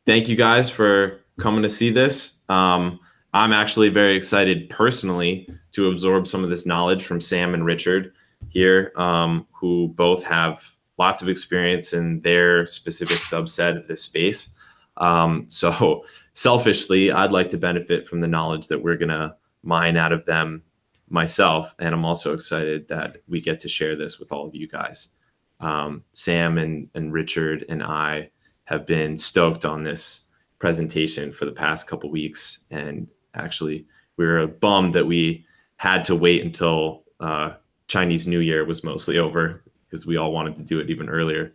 thank you guys for coming to see this. I'm actually very excited personally to absorb some of this knowledge from Sam and Richard here, who both have lots of experience in their specific subset of this space. So selfishly, I'd like to benefit from the knowledge that we're going to mine out of them myself. And I'm also excited that we get to share this with all of you guys. Sam and Richard and I have been stoked on this presentation for the past couple weeks. And actually, we were bummed that we had to wait until Chinese New Year was mostly over because we all wanted to do it even earlier.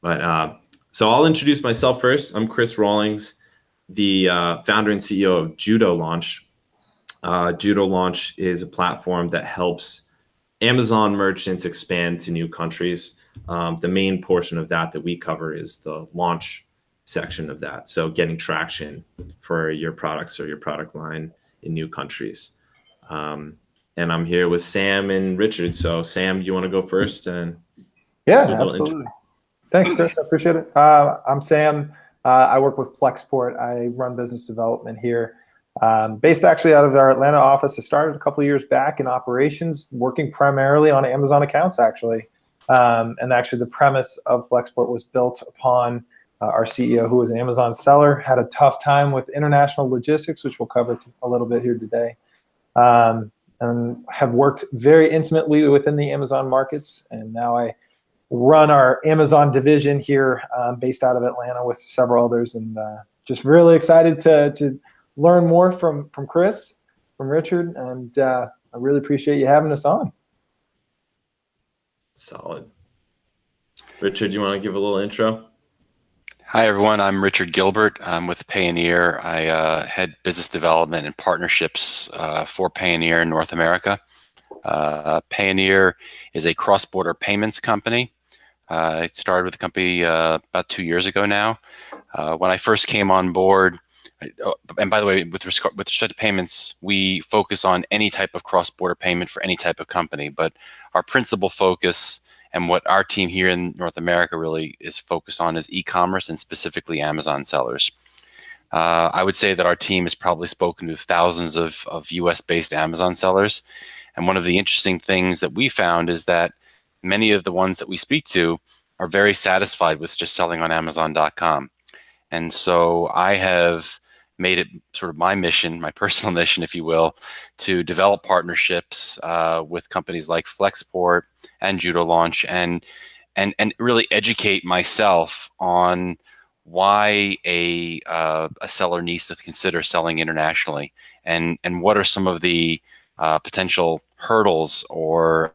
But so I'll introduce myself first. I'm Chris Rawlings, the founder and CEO of Judolaunch. Judolaunch is a platform that helps Amazon merchants expand to new countries. The main portion of that we cover is the launch section of that. So getting traction for your products or your product line in new countries. And I'm here with Sam and Richard. So Sam, you want to go first? And yeah, absolutely. Thanks, Chris. I appreciate it. I'm Sam. I work with Flexport. I run business development here. Based actually out of our Atlanta office. I started a couple of years back in operations, working primarily on Amazon accounts, actually. And actually the premise of Flexport was built upon our CEO, who was an Amazon seller, had a tough time with international logistics, which we'll cover a little bit here today. And have worked very intimately within the Amazon markets. And now I run our Amazon division here based out of Atlanta with several others. And just really excited to learn more from Chris, from Richard. And I really appreciate you having us on. Solid. Richard, you want to give a little intro? Hi, everyone. I'm Richard Gilbert. I'm with Payoneer. I head business development and partnerships for Payoneer in North America. Payoneer is a cross-border payments company. I started with the company about 2 years ago now. When I first came on board, and by the way, with respect to payments, we focus on any type of cross-border payment for any type of company. But our principal focus and what our team here in North America really is focused on is e-commerce and specifically Amazon sellers. I would say that our team has probably spoken to thousands of US-based Amazon sellers. And one of the interesting things that we found is that many of the ones that we speak to are very satisfied with just selling on Amazon.com. And so I have made it sort of my mission, my personal mission, if you will, to develop partnerships with companies like Flexport and Judolaunch and really educate myself on why a seller needs to consider selling internationally and what are some of the potential hurdles or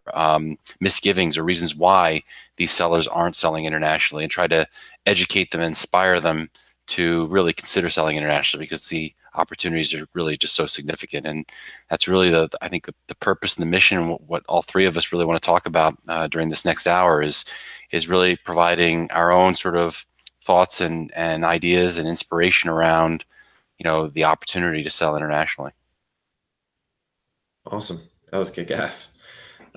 misgivings or reasons why these sellers aren't selling internationally, and try to educate them, inspire them to really consider selling internationally, because the opportunities are really just so significant. And that's really I think the purpose and the mission, and what all three of us really want to talk about during this next hour is really providing our own sort of thoughts and ideas and inspiration around, the opportunity to sell internationally. Awesome. That was kick-ass.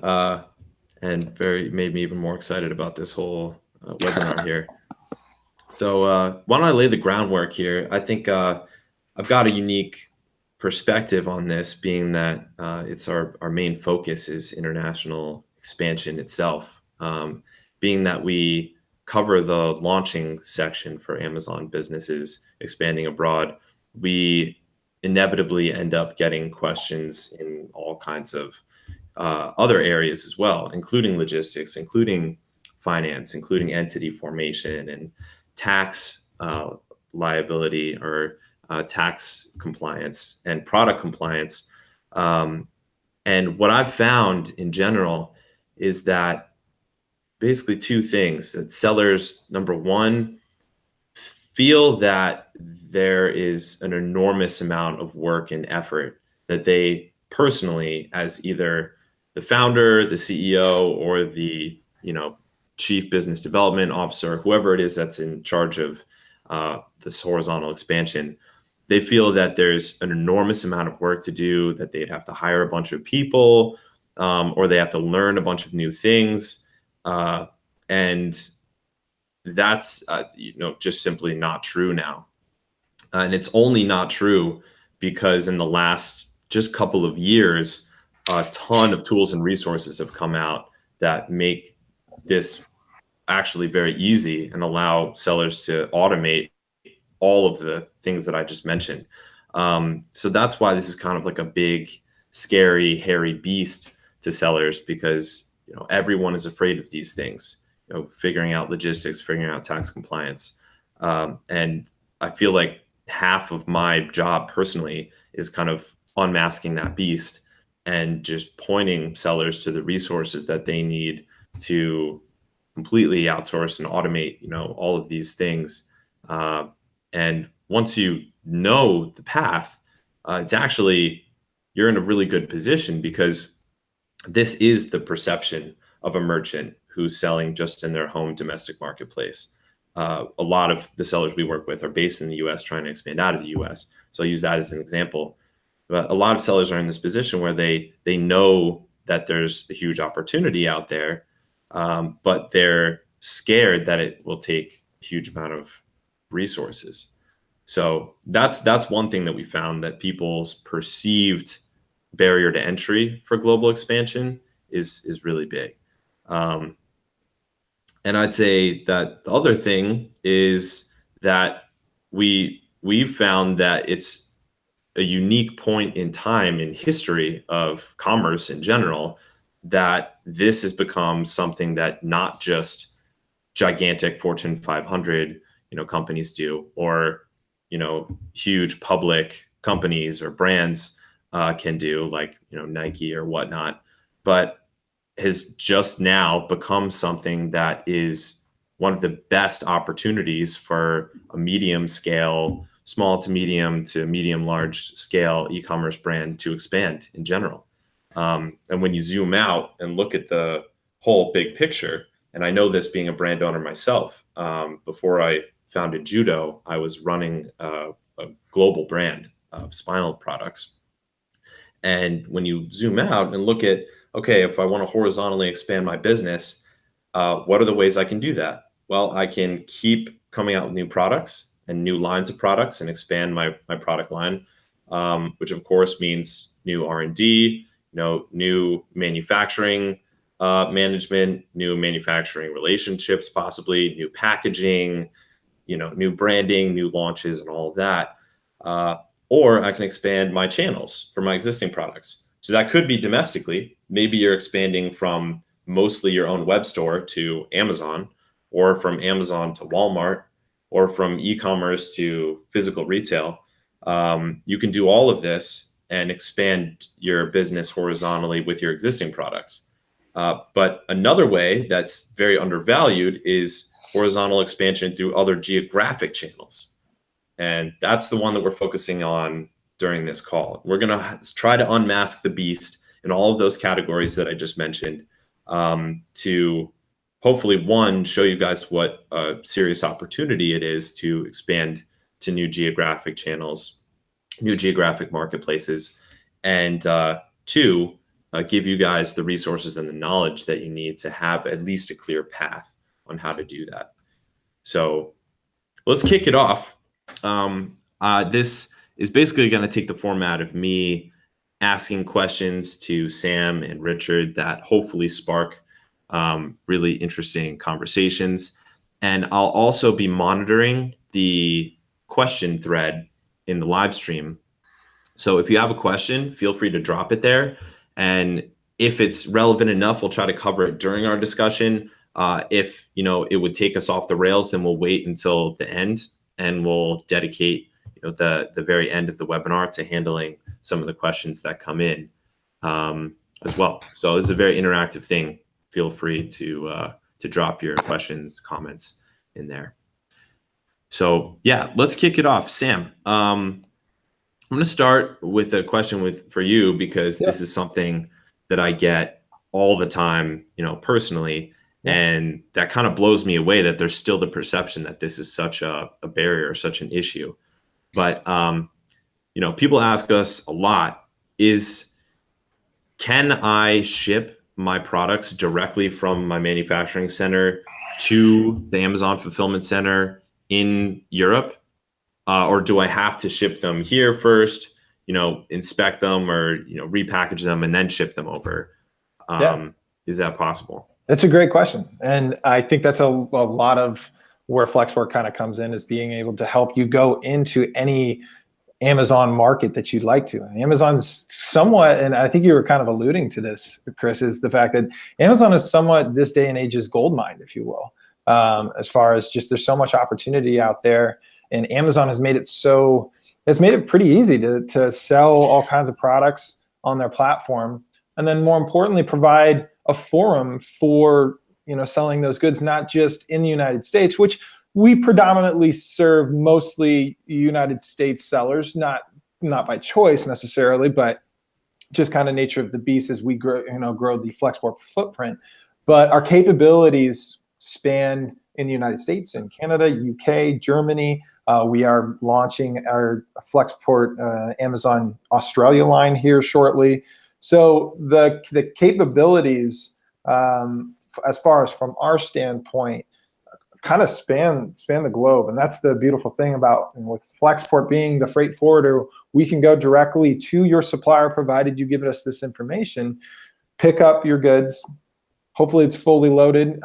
And made me even more excited about this whole webinar here. So why don't I lay the groundwork here? I think I've got a unique perspective on this, being that it's our main focus is international expansion itself. Being that we cover the launching section for Amazon businesses expanding abroad, we inevitably end up getting questions in all kinds of other areas as well, including logistics, including finance, including entity formation and tax liability or tax compliance and product compliance. And what I've found in general is that basically two things: that sellers, number one, feel that there is an enormous amount of work and effort that they personally, as either the founder, the CEO, or the chief business development officer, whoever it is that's in charge of this horizontal expansion, they feel that there's an enormous amount of work to do, that they'd have to hire a bunch of people, or they have to learn a bunch of new things. And that's just simply not true now. And it's only not true because in the last just couple of years, a ton of tools and resources have come out that make this actually very easy and allow sellers to automate all of the things that I just mentioned. So that's why this is kind of like a big, scary, hairy beast to sellers, because everyone is afraid of these things. Figuring out logistics, figuring out tax compliance, and I feel like half of my job personally is kind of unmasking that beast and just pointing sellers to the resources that they need to completely outsource and automate, all of these things. Uh, and once you know the path, it's actually, you're in a really good position, because this is the perception of a merchant who's selling just in their home domestic marketplace. A lot of the sellers we work with are based in the US trying to expand out of the US. So I'll use that as an example. But a lot of sellers are in this position where they know that there's a huge opportunity out there, but they're scared that it will take a huge amount of resources. So that's one thing that we found, that people's perceived barrier to entry for global expansion is really big. And I'd say that the other thing is that we've found that it's a unique point in time in history of commerce in general, that this has become something that not just gigantic Fortune 500 companies do, or huge public companies or brands can do, like Nike or whatnot, but has just now become something that is one of the best opportunities for a medium scale, small to medium large scale e-commerce brand to expand in general. And when you zoom out and look at the whole big picture, and I know this being a brand owner myself, before I founded Judo, I was running a global brand of spinal products. And when you zoom out and look at, okay, if I want to horizontally expand my business, what are the ways I can do that? Well, I can keep coming out with new products and new lines of products and expand my product line, which of course means new R&D, new manufacturing management, new manufacturing relationships, possibly new packaging, new branding, new launches, and all of that. Or I can expand my channels for my existing products. So that could be domestically. Maybe you're expanding from mostly your own web store to Amazon, or from Amazon to Walmart, or from e-commerce to physical retail. You can do all of this and expand your business horizontally with your existing products. But another way that's very undervalued is horizontal expansion through other geographic channels. And that's the one that we're focusing on during this call. We're going to try to unmask the beast in all of those categories that I just mentioned, to hopefully, one, show you guys what a serious opportunity it is to expand to new geographic channels, new geographic marketplaces, and two, give you guys the resources and the knowledge that you need to have at least a clear path on how to do that. So let's kick it off. This is basically going to take the format of me asking questions to Sam and Richard that hopefully spark really interesting conversations. And I'll also be monitoring the question thread in the live stream. So if you have a question, feel free to drop it there. And if it's relevant enough, we'll try to cover it during our discussion. If it would take us off the rails, then we'll wait until the end, and we'll dedicate the very end of the webinar to handling some of the questions that come in as well. So this is a very interactive thing. Feel free to drop your questions, comments in there. So yeah, let's kick it off. Sam, I'm going to start with a question for you, because this is something that I get all the time, personally. And that kind of blows me away, that there's still the perception that this is such a barrier, such an issue. But, people ask us a lot can I ship my products directly from my manufacturing center to the Amazon fulfillment center in Europe? or do I have to ship them here first, inspect them or, repackage them and then ship them over? Is that possible? That's a great question. And I think that's a lot of where Flexport kind of comes in, is being able to help you go into any Amazon market that you'd like to. And Amazon's somewhat, and I think you were kind of alluding to this, Chris, is the fact that Amazon is somewhat this day and age's gold mine, if you will, as far as just there's so much opportunity out there. And Amazon has made it pretty easy to sell all kinds of products on their platform. And then more importantly, provide a forum for, selling those goods, not just in the United States, which we predominantly serve mostly United States sellers, not by choice necessarily, but just kind of nature of the beast as we grow the Flexport footprint. But our capabilities span in the United States and Canada, UK, Germany. We are launching our Flexport Amazon Australia line here shortly. So the capabilities, as far as from our standpoint, kind of span the globe. And that's the beautiful thing about, and with Flexport being the freight forwarder, we can go directly to your supplier, provided you give us this information, pick up your goods. Hopefully it's fully loaded.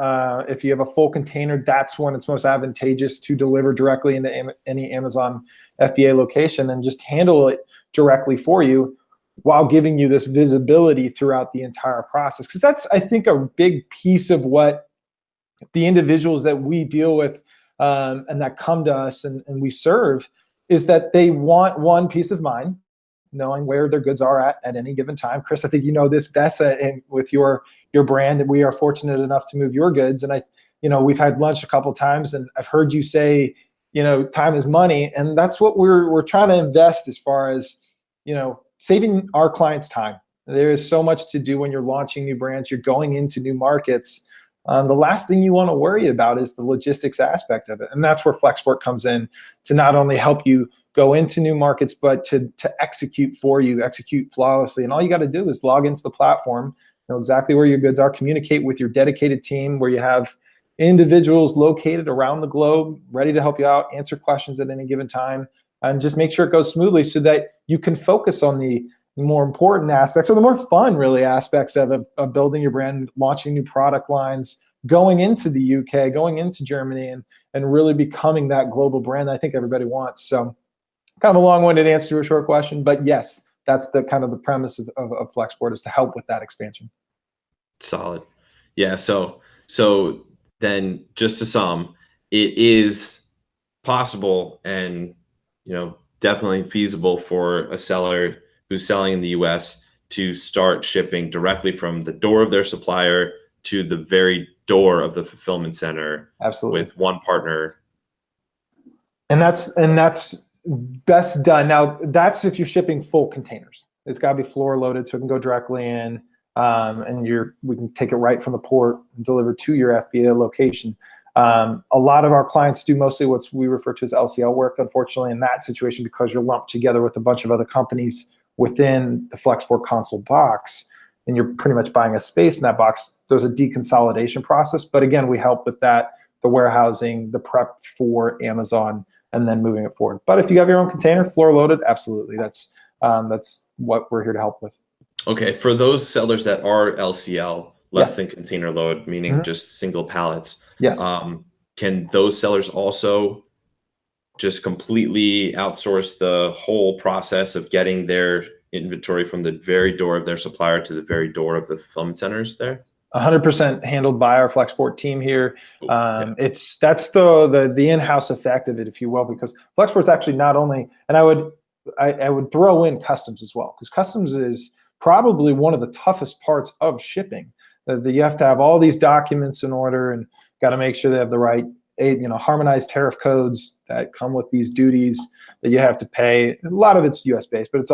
If you have a full container, that's when it's most advantageous to deliver directly into any Amazon FBA location and just handle it directly for you, while giving you this visibility throughout the entire process. Because that's, I think, a big piece of what the individuals that we deal with and that come to us and we serve, is that they want, one, peace of mind, knowing where their goods are at any given time. Chris, I think you know this best with your brand, and we are fortunate enough to move your goods. And we've had lunch a couple of times, and I've heard you say, time is money, and that's what we're trying to invest as far as, saving our clients time. There is so much to do when you're launching new brands, you're going into new markets. The last thing you want to worry about is the logistics aspect of it. And that's where Flexport comes in, to not only help you go into new markets, but to execute for you, execute flawlessly. And all you got to do is log into the platform, know exactly where your goods are, communicate with your dedicated team, where you have individuals located around the globe ready to help you out, answer questions at any given time, and just make sure it goes smoothly so that you can focus on the more important aspects, or the more fun, really, aspects of building your brand, launching new product lines, going into the UK, going into Germany, and really becoming that global brand that I think everybody wants. So kind of a long-winded answer to a short question, but yes, that's the kind of the premise of Flexport, is to help with that expansion. Solid. Yeah. So then, just to sum, it is possible and, definitely feasible for a seller who's selling in the US to start shipping directly from the door of their supplier to the very door of the fulfillment center. Absolutely. With one partner. And that's best done. Now, that's if you're shipping full containers. It's got to be floor loaded so it can go directly in, and we can take it right from the port and deliver to your FBA location. A lot of our clients do mostly what we refer to as LCL work, unfortunately, in that situation, because you're lumped together with a bunch of other companies within the Flexport console box, and you're pretty much buying a space in that box. There's a deconsolidation process, but again, we help with that, the warehousing, the prep for Amazon, and then moving it forward. But if you have your own container, floor loaded, absolutely. That's what we're here to help with. Okay, for those sellers that are LCL, less than container load, meaning just single pallets. Yes. Can those sellers also just completely outsource the whole process of getting their inventory from the very door of their supplier to the very door of the fulfillment centers there? 100% handled by our Flexport team here. That's the in-house effect of it, if you will, because Flexport's actually not only, and I would throw in customs as well, because customs is probably one of the toughest parts of shipping. You have to have all these documents in order, and got to make sure they have the right, harmonized tariff codes that come with these duties that you have to pay. A lot of it's US based, but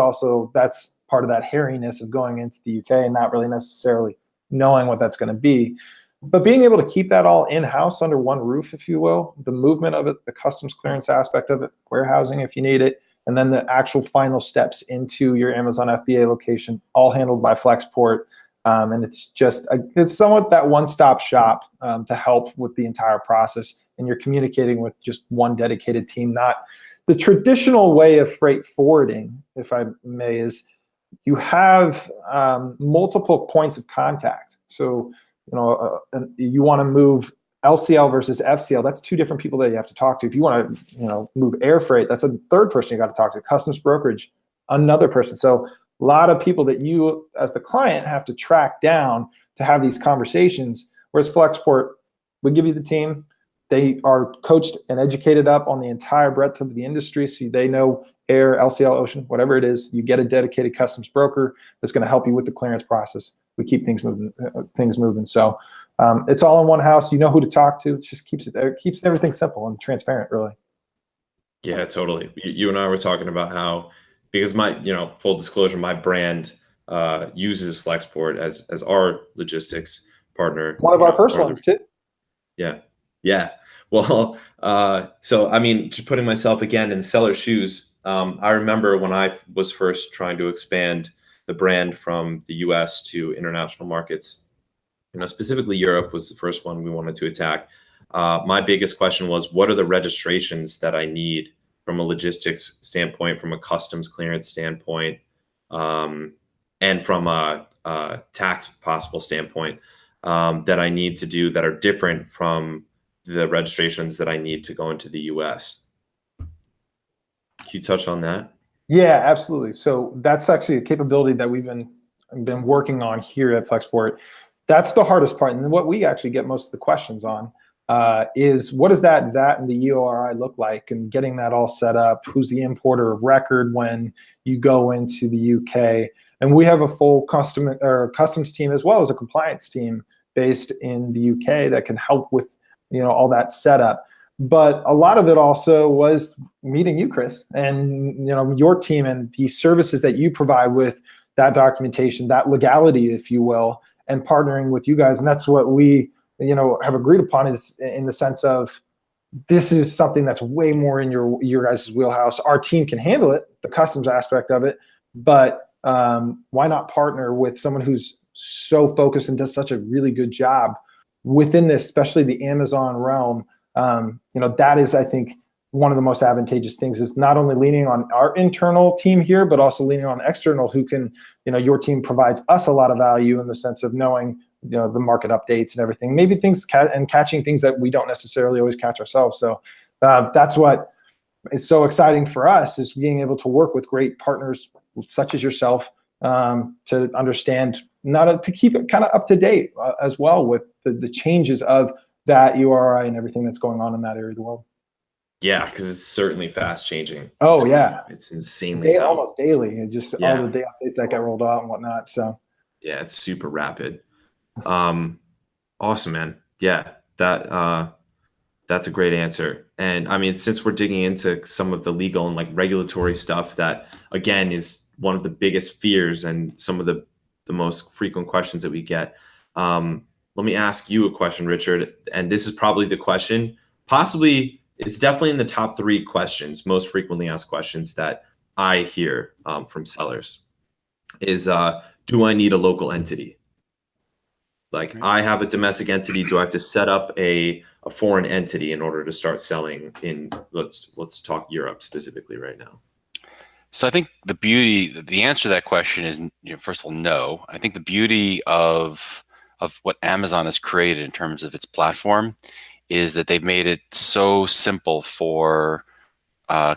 that's part of that hairiness of going into the UK and not really necessarily knowing what that's going to be. But being able to keep that all in-house under one roof, if you will, the movement of it, the customs clearance aspect of it, warehousing if you need it, and then the actual final steps into your Amazon FBA location, all handled by Flexport. And it's somewhat that one-stop shop to help with the entire process. And you're communicating with just one dedicated team, the traditional way of freight forwarding, if I may, is you have multiple points of contact. So, you want to move LCL versus FCL. That's two different people that you have to talk to. If you want to, move air freight, that's a third person you got to talk to. Customs brokerage, another person. So a lot of people that you, as the client, have to track down to have these conversations. Whereas Flexport, we give you the team. They are coached and educated up on the entire breadth of the industry, so they know air, LCL, ocean, whatever it is. You get a dedicated customs broker that's going to help you with the clearance process. We keep things moving. So it's all in one house. You know who to talk to. It just keeps everything simple and transparent, really. Yeah, totally. You and I were talking about how, because my, full disclosure, my brand uses Flexport as our logistics partner. One of our first ones too. Yeah. Well, so I mean, just putting myself again in the seller's shoes, I remember when I was first trying to expand the brand from the US to international markets, specifically Europe was the first one we wanted to attack. My biggest question was, what are the registrations that I need from a logistics standpoint, from a customs clearance standpoint, and from a tax possible standpoint, that I need to do that are different from the registrations that I need to go into the US. Can you touch on that? Yeah, absolutely. So that's actually a capability that we've been working on here at Flexport. That's the hardest part, and what we actually get most of the questions on is, what does that VAT and the EORI look like, and getting that all set up. Who's the importer of record when you go into the UK? And we have a full customs team as well as a compliance team based in the UK that can help with all that setup. But a lot of it also was meeting you, Chris, and your team and the services that you provide with that documentation, that legality, if you will, and partnering with you guys. And that's what we have agreed upon, is in the sense of, this is something that's way more in your guys' wheelhouse. Our team can handle it, the customs aspect of it, but why not partner with someone who's so focused and does such a really good job within this, especially the Amazon realm. That is, I think, one of the most advantageous things, is not only leaning on our internal team here, but also leaning on external who can, your team provides us a lot of value in the sense of knowing, the market updates and everything, maybe things and catching things that we don't necessarily always catch ourselves. So that's what is so exciting for us, is being able to work with great partners such as yourself, to understand, to keep it kind of up to date as well with the changes of that URI and everything that's going on in that area of the world. Yeah, because it's certainly fast changing. Oh, yeah. It's insanely almost daily, and just all the day updates that get rolled out and whatnot. So yeah, it's super rapid. Awesome, man. Yeah, that's a great answer. And I mean, since we're digging into some of the legal and like regulatory stuff, that again is one of the biggest fears and some of the most frequent questions that we get. Let me ask you a question, Richard. And this is probably the question, possibly it's definitely in the top 3 questions, most frequently asked questions that I hear from sellers is, do I need a local entity? Like, I have a domestic entity. Do I have to set up a foreign entity in order to start selling in, let's talk Europe specifically right now? So I think the answer to that question is, first of all, no. I think the beauty of what Amazon has created in terms of its platform is that they've made it so simple for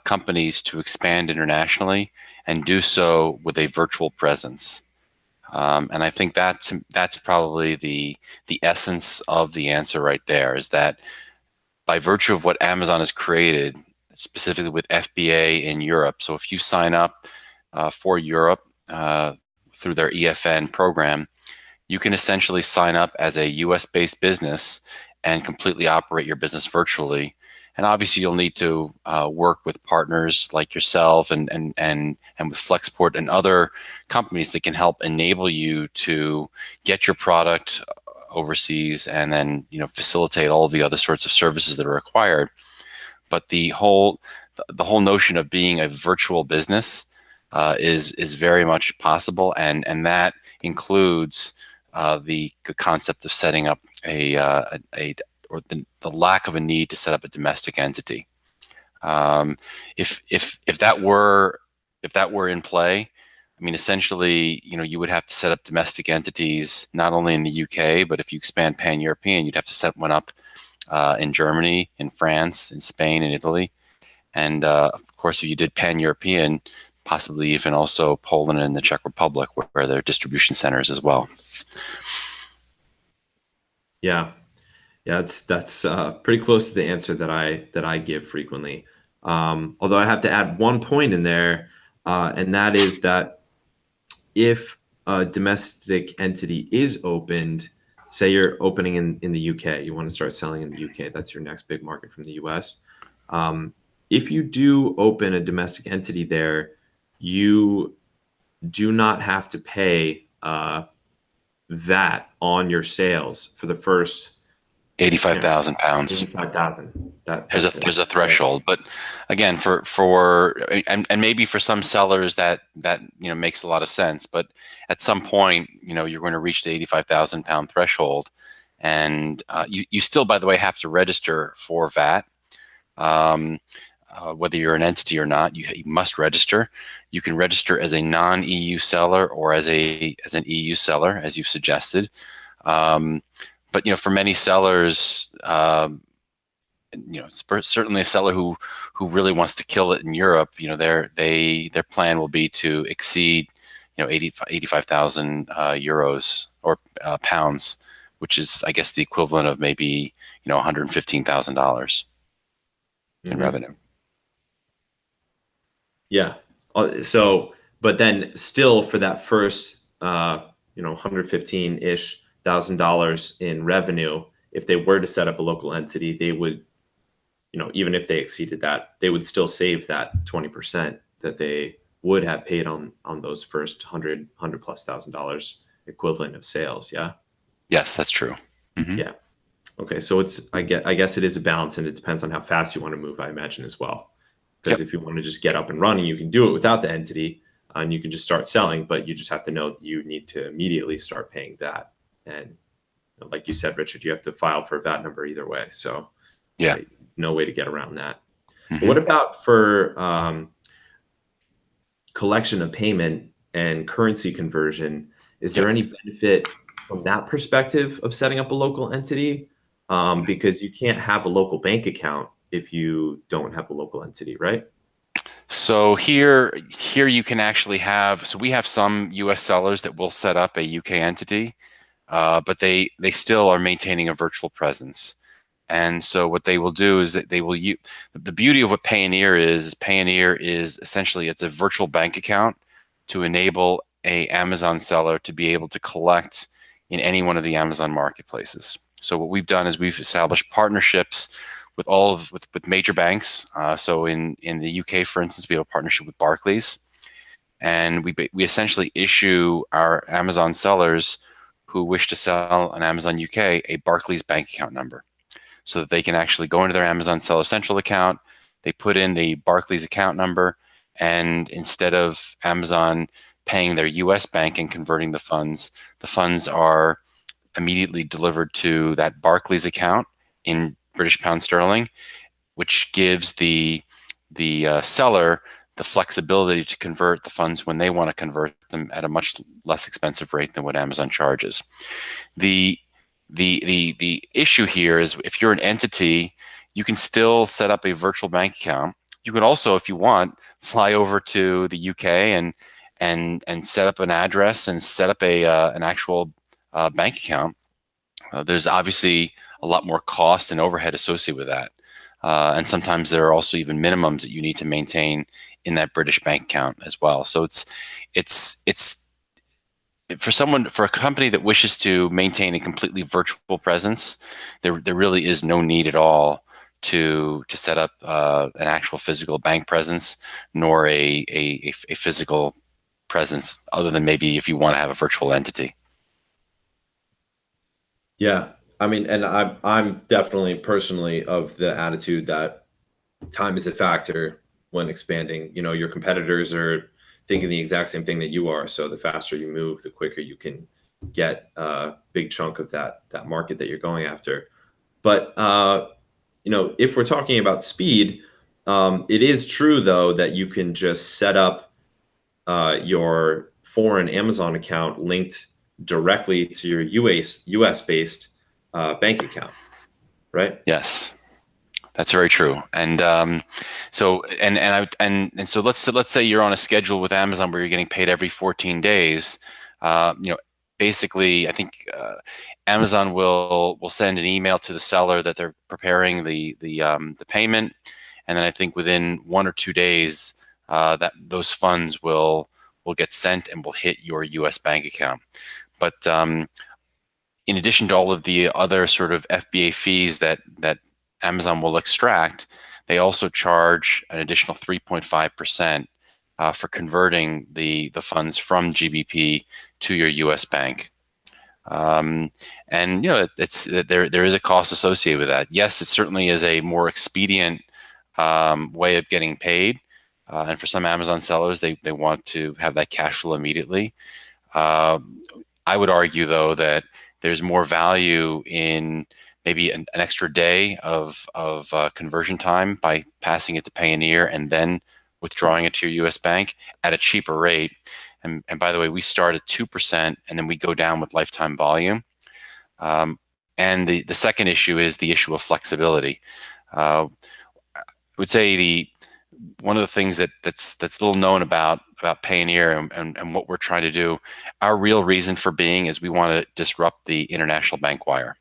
companies to expand internationally and do so with a virtual presence. And I think that's probably the essence of the answer right there, is that by virtue of what Amazon has created, specifically with FBA in Europe. So if you sign up for Europe through their EFN program, you can essentially sign up as a US-based business and completely operate your business virtually. And obviously, you'll need to work with partners like yourself and with Flexport and other companies that can help enable you to get your product overseas and then facilitate all of the other sorts of services that are required. But the whole notion of being a virtual business is very much possible, and that includes the concept of setting up the lack of a need to set up a domestic entity. If that were in play, I mean, essentially, you would have to set up domestic entities not only in the UK, but if you expand pan-European, you'd have to set one up in Germany, in France, in Spain, in Italy, and of course, if you did pan-European, possibly even also Poland and the Czech Republic, where there are distribution centers as well. Yeah, yeah, that's pretty close to the answer that I give frequently. Although I have to add one point in there, and that is that if a domestic entity is opened, say you're opening in the UK, you want to start selling in the UK, that's your next big market from the US. If you do open a domestic entity there, you do not have to pay VAT on your sales for the first £85,000. 85,000. There's a threshold, but again, for and maybe for some sellers that makes a lot of sense. But at some point, you're going to reach the £85,000 threshold, and you still, by the way, have to register for VAT. Whether you're an entity or not, you must register. You can register as a non-EU seller or as an EU seller, as you've suggested. But for many sellers, certainly a seller who really wants to kill it in Europe, their plan will be to exceed 85,000 euros or pounds, which is, I guess, the equivalent of maybe $115,000 in revenue. Yeah. So, but then still for that first, $115-ish thousand in revenue, if they were to set up a local entity, they would, even if they exceeded that, they would still save that 20% that they would have paid on those first $100 plus thousand equivalent of sales. Yeah. Yes, that's true. Mm-hmm. Yeah. Okay. So I guess it is a balance, and it depends on how fast you want to move, I imagine, as well. Because if you want to just get up and running, you can do it without the entity, and you can just start selling, but you just have to know that you need to immediately start paying VAT. And like you said, Richard, you have to file for a VAT number either way. So yeah, no way to get around that. Mm-hmm. But what about for collection of payment and currency conversion? Is there any benefit from that perspective of setting up a local entity? Because you can't have a local bank account if you don't have a local entity, right? So here you can actually have, so we have some US sellers that will set up a UK entity, but they still are maintaining a virtual presence. And so what they will do is that they will use, the beauty of what Payoneer is essentially, it's a virtual bank account to enable a Amazon seller to be able to collect in any one of the Amazon marketplaces. So what we've done is we've established partnerships with with major banks. So in the UK, for instance, we have a partnership with Barclays, and we essentially issue our Amazon sellers who wish to sell on Amazon UK a Barclays bank account number, so that they can actually go into their Amazon Seller Central account. They put in the Barclays account number, and instead of Amazon paying their US bank and converting the funds are immediately delivered to that Barclays account in British pound sterling, which gives the seller the flexibility to convert the funds when they want to convert them at a much less expensive rate than what Amazon charges. The issue here is, if you're an entity, you can still set up a virtual bank account. You can also, if you want, fly over to the UK and set up an address and set up an actual bank account. There's obviously a lot more cost and overhead associated with that. And sometimes there are also even minimums that you need to maintain in that British bank account as well. So it's for a company that wishes to maintain a completely virtual presence, there really is no need at all to set up an actual physical bank presence, nor a physical presence, other than maybe if you want to have a virtual entity. Yeah, I mean, and I'm definitely personally of the attitude that time is a factor when expanding. Your competitors are thinking the exact same thing that you are. So the faster you move, the quicker you can get a big chunk of that market that you're going after. But if we're talking about speed, It is true though that you can just set up your foreign Amazon account linked directly to your US based bank account, right? Yes. That's very true. And so let's say you're on a schedule with Amazon where you're getting paid every 14 days. Basically, I think Amazon will send an email to the seller that they're preparing the payment, and then I think within 1 or 2 days that those funds will get sent and will hit your U.S. bank account. But in addition to all of the other sort of FBA fees that Amazon will extract, they also charge an additional 3.5% for converting the funds from GBP to your U.S. bank. And there is a cost associated with that. Yes, it certainly is a more expedient way of getting paid, and for some Amazon sellers, they want to have that cash flow immediately. I would argue, though, that there's more value in maybe an extra day of conversion time by passing it to Payoneer and then withdrawing it to your U.S. bank at a cheaper rate. And by the way, we start at 2% and then we go down with lifetime volume. And the second issue is the issue of flexibility. I would say one of the things that's little known about Payoneer and what we're trying to do, our real reason for being is we want to disrupt the international bank wire.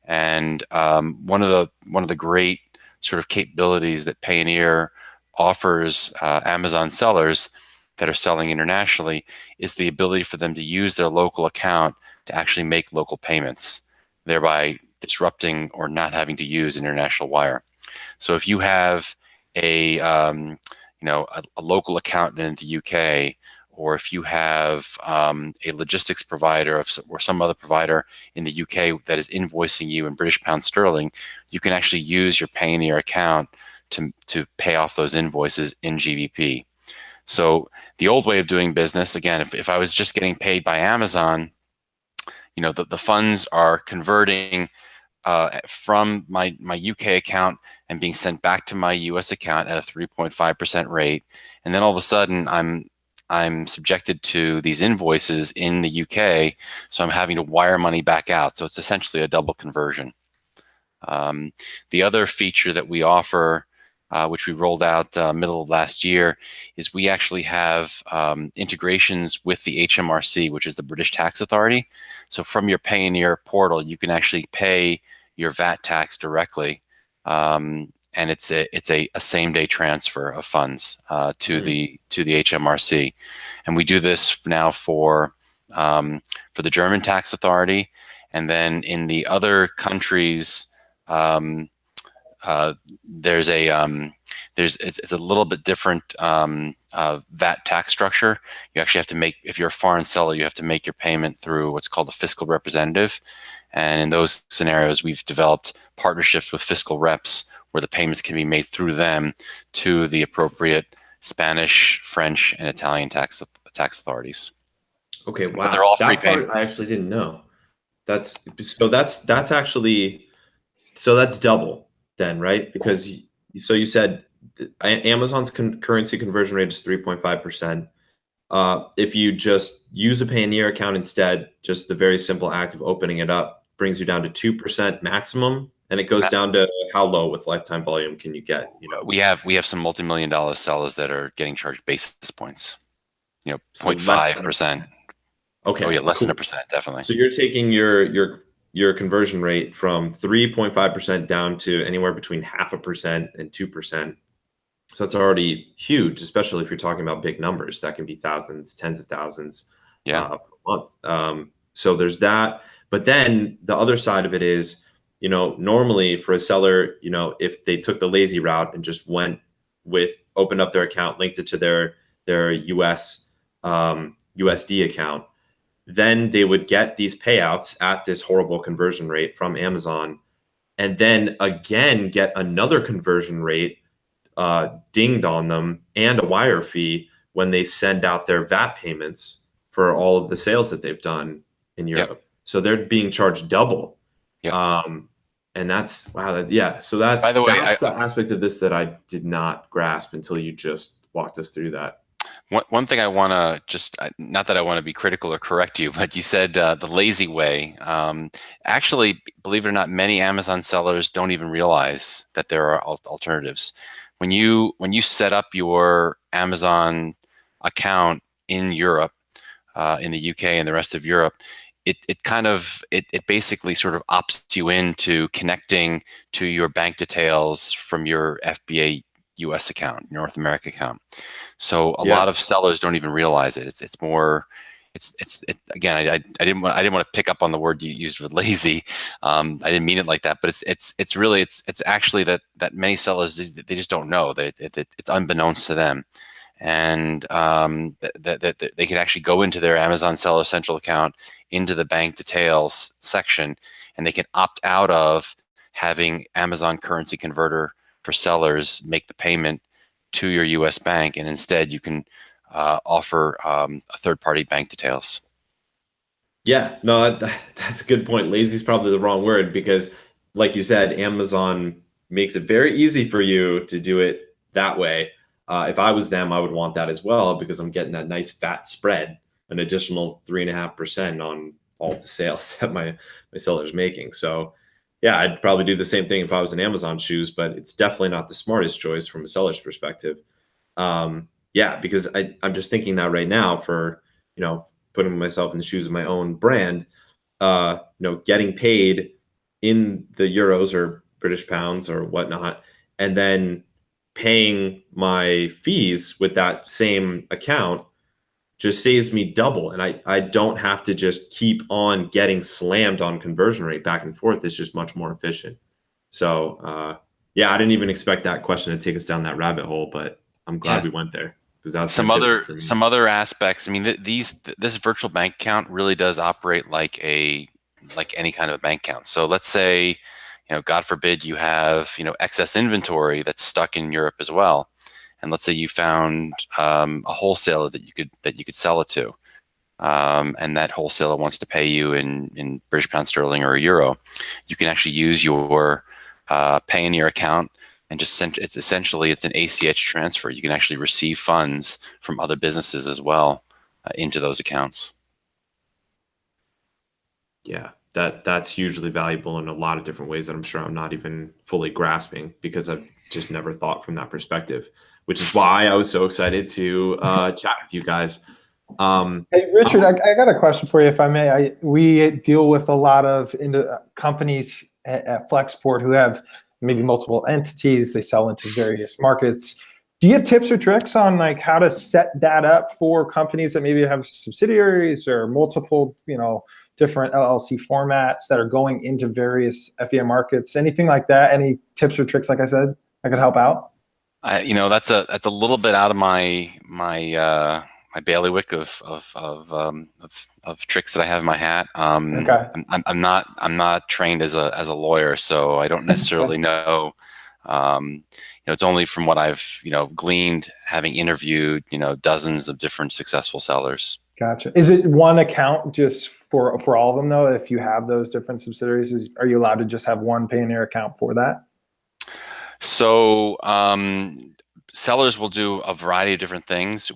And one of the great sort of capabilities that Payoneer offers Amazon sellers that are selling internationally is the ability for them to use their local account to actually make local payments, thereby disrupting or not having to use international wire. So if you have a local account in the UK, or if you have a logistics provider or some other provider in the UK that is invoicing you in British pound sterling, you can actually use your Payoneer account to pay off those invoices in GBP. So the old way of doing business, again, if I was just getting paid by Amazon, the funds are converting from my UK account and being sent back to my US account at a 3.5% rate, and then all of a sudden I'm subjected to these invoices in the UK, so I'm having to wire money back out. So it's essentially a double conversion. The other feature that we offer, which we rolled out middle of last year, is we actually have integrations with the HMRC, which is the British Tax Authority. So from your Payoneer portal, you can actually pay your VAT tax directly, and it's a same-day transfer of funds to the HMRC, and we do this now for the German Tax Authority, and then in the other countries. There's it's a little bit different VAT tax structure. You actually have to make, if you're a foreign seller, you have to make your payment through what's called a fiscal representative. And in those scenarios, we've developed partnerships with fiscal reps where the payments can be made through them to the appropriate Spanish, French, and Italian tax authorities. Okay, wow. But they're all free that part payment. I actually didn't know. That's actually, so that's double then, right? Because you said Amazon's currency conversion rate is 3.5%. If you just use a Payoneer account instead, just the very simple act of opening it up brings you down to 2% maximum, and it goes down to how low with lifetime volume can you get? We have some multi-million-dollar sellers that are getting charged basis points. 0.5%. Okay. Oh yeah, less than 1%, definitely. So you're taking your conversion rate from 3.5% down to anywhere between 0.5% and 2%. So that's already huge, especially if you're talking about big numbers. That can be thousands, tens of thousands per month. So there's that. But then the other side of it is, normally for a seller, if they took the lazy route and just opened up their account, linked it to their US USD account, then they would get these payouts at this horrible conversion rate from Amazon, and then again get another conversion rate dinged on them and a wire fee when they send out their VAT payments for all of the sales that they've done in Europe. So they're being charged double. And that's wow. Yeah. So By the way, that's the aspect of this that I did not grasp until you just walked us through that. One thing I want to just, not that I want to be critical or correct you, but you said the lazy way. Actually, believe it or not, many Amazon sellers don't even realize that there are alternatives. When you set up your Amazon account in Europe, in the UK and the rest of Europe, it basically sort of opts you into connecting to your bank details from your FBA US account, North America account. So a lot of sellers don't even realize it. It's more, again, I didn't want to pick up on the word you used with lazy. I didn't mean it like that, but it's really it's actually that many sellers, they just don't know that it's unbeknownst to them. And that they can actually go into their Amazon Seller Central account, into the bank details section, and they can opt out of having Amazon Currency Converter for sellers make the payment to your U.S. bank, and instead you can offer a third-party bank details. Yeah, no, that's a good point. Lazy is probably the wrong word because, like you said, Amazon makes it very easy for you to do it that way. If I was them, I would want that as well because I'm getting that nice fat spread, an additional 3.5% on all the sales that my seller's making. So, yeah, I'd probably do the same thing if I was in Amazon shoes, but it's definitely not the smartest choice from a seller's perspective. Yeah, because I'm just thinking that right now for, putting myself in the shoes of my own brand, getting paid in the euros or British pounds or whatnot, and then paying my fees with that same account just saves me double. And I don't have to just keep on getting slammed on conversion rate back and forth. It's just much more efficient. So, yeah, I didn't even expect that question to take us down that rabbit hole, but I'm glad we went there. Some other aspects. I mean, this virtual bank account really does operate like any kind of bank account. So let's say, God forbid, you have excess inventory that's stuck in Europe as well, and let's say you found a wholesaler that you could sell it to, and that wholesaler wants to pay you in British pound sterling or a euro. You can actually use your Payoneer account and just send. It's an ACH transfer. You can actually receive funds from other businesses as well into those accounts. Yeah, that's hugely valuable in a lot of different ways that I'm sure I'm not even fully grasping because I've just never thought from that perspective, which is why I was so excited to chat with you guys. Hey, Richard, I got a question for you, if I may. We deal with a lot of companies at Flexport who have maybe multiple entities. They sell into various markets. Do you have tips or tricks on like how to set that up for companies that maybe have subsidiaries or multiple, different LLC formats that are going into various FEM markets? Anything like that? Any tips or tricks, like I said, that could help out? That's a little bit out of my bailiwick of tricks that I have in my hat. Okay. I'm not trained as a lawyer, so I don't necessarily know. It's only from what I've gleaned, having interviewed dozens of different successful sellers. Gotcha. Is it one account just for all of them though? If you have those different subsidiaries, are you allowed to just have one Payoneer account for that? So sellers will do a variety of different things.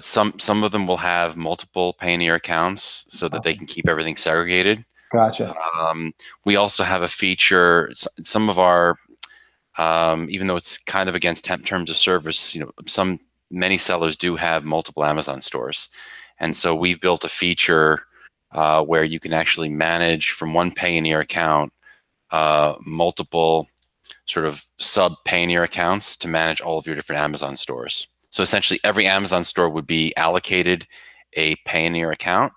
Some of them will have multiple Payoneer accounts so that they can keep everything segregated. Gotcha. We also have a feature. Some of our, even though it's kind of against terms of service, many sellers do have multiple Amazon stores, and so we've built a feature where you can actually manage from one Payoneer account multiple sort of sub Payoneer accounts to manage all of your different Amazon stores. So essentially, every Amazon store would be allocated a Payoneer account,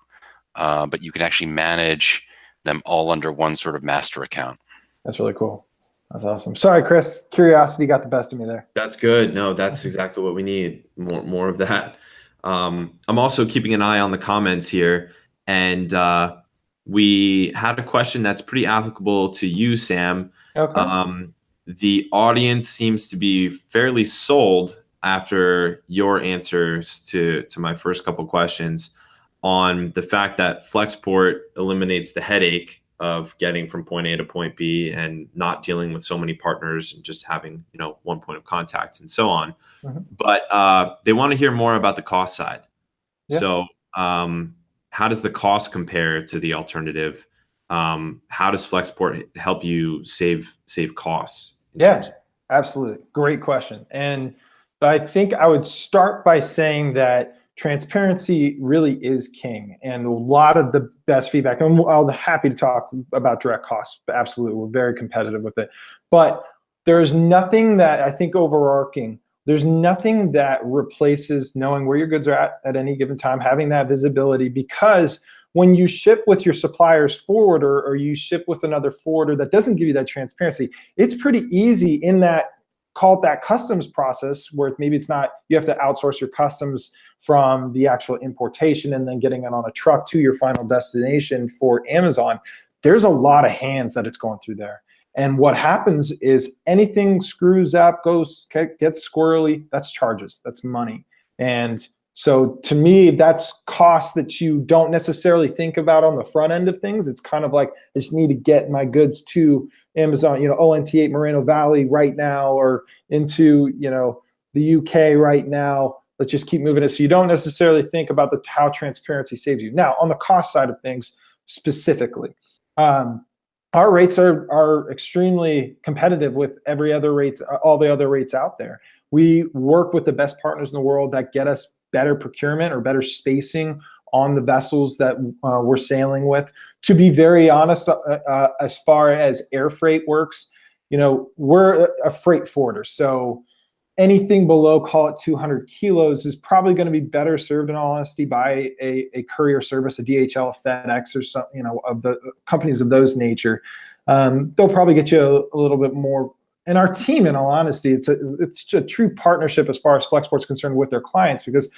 but you can actually manage them all under one sort of master account. That's really cool. That's awesome. Sorry, Chris. Curiosity got the best of me there. That's good. No, that's exactly what we need. More of that. I'm also keeping an eye on the comments here, and we had a question that's pretty applicable to you, Sam. Okay. The audience seems to be fairly sold after your answers to my first couple questions on the fact that Flexport eliminates the headache of getting from point A to point B and not dealing with so many partners and just having, one point of contact and so on. But they want to hear more about the cost side. Yeah. So how does the cost compare to the alternative? How does Flexport help you save costs? Yeah, absolutely. Great question. And I think I would start by saying that transparency really is king, and a lot of the best feedback, and I'll be happy to talk about direct costs. Absolutely. We're very competitive with it. But there's nothing that I think overarching, there's nothing that replaces knowing where your goods are at any given time, having that visibility, because when you ship with your supplier's forwarder or you ship with another forwarder that doesn't give you that transparency, it's pretty easy in that, call it that customs process, where maybe it's not, you have to outsource your customs from the actual importation and then getting it on a truck to your final destination for Amazon. There's a lot of hands that it's going through there. And what happens is anything screws up, gets squirrely, that's charges, that's money. And so to me, that's costs that you don't necessarily think about on the front end of things. It's kind of like, I just need to get my goods to Amazon, ONT8 Moreno Valley right now, or into, the UK right now. Let's just keep moving it. So you don't necessarily think about how transparency saves you. Now, on the cost side of things specifically, our rates are extremely competitive with all the other rates out there. We work with the best partners in the world that get us better procurement or better spacing on the vessels that we're sailing with. To be very honest, as far as air freight works, we're a freight forwarder. So anything below, call it 200 kilos, is probably going to be better served, in all honesty, by a courier service, a DHL, a FedEx, or some, of the companies of those nature. They'll probably get you a little bit more. And our team, in all honesty, it's a true partnership as far as Flexport's concerned with their clients, because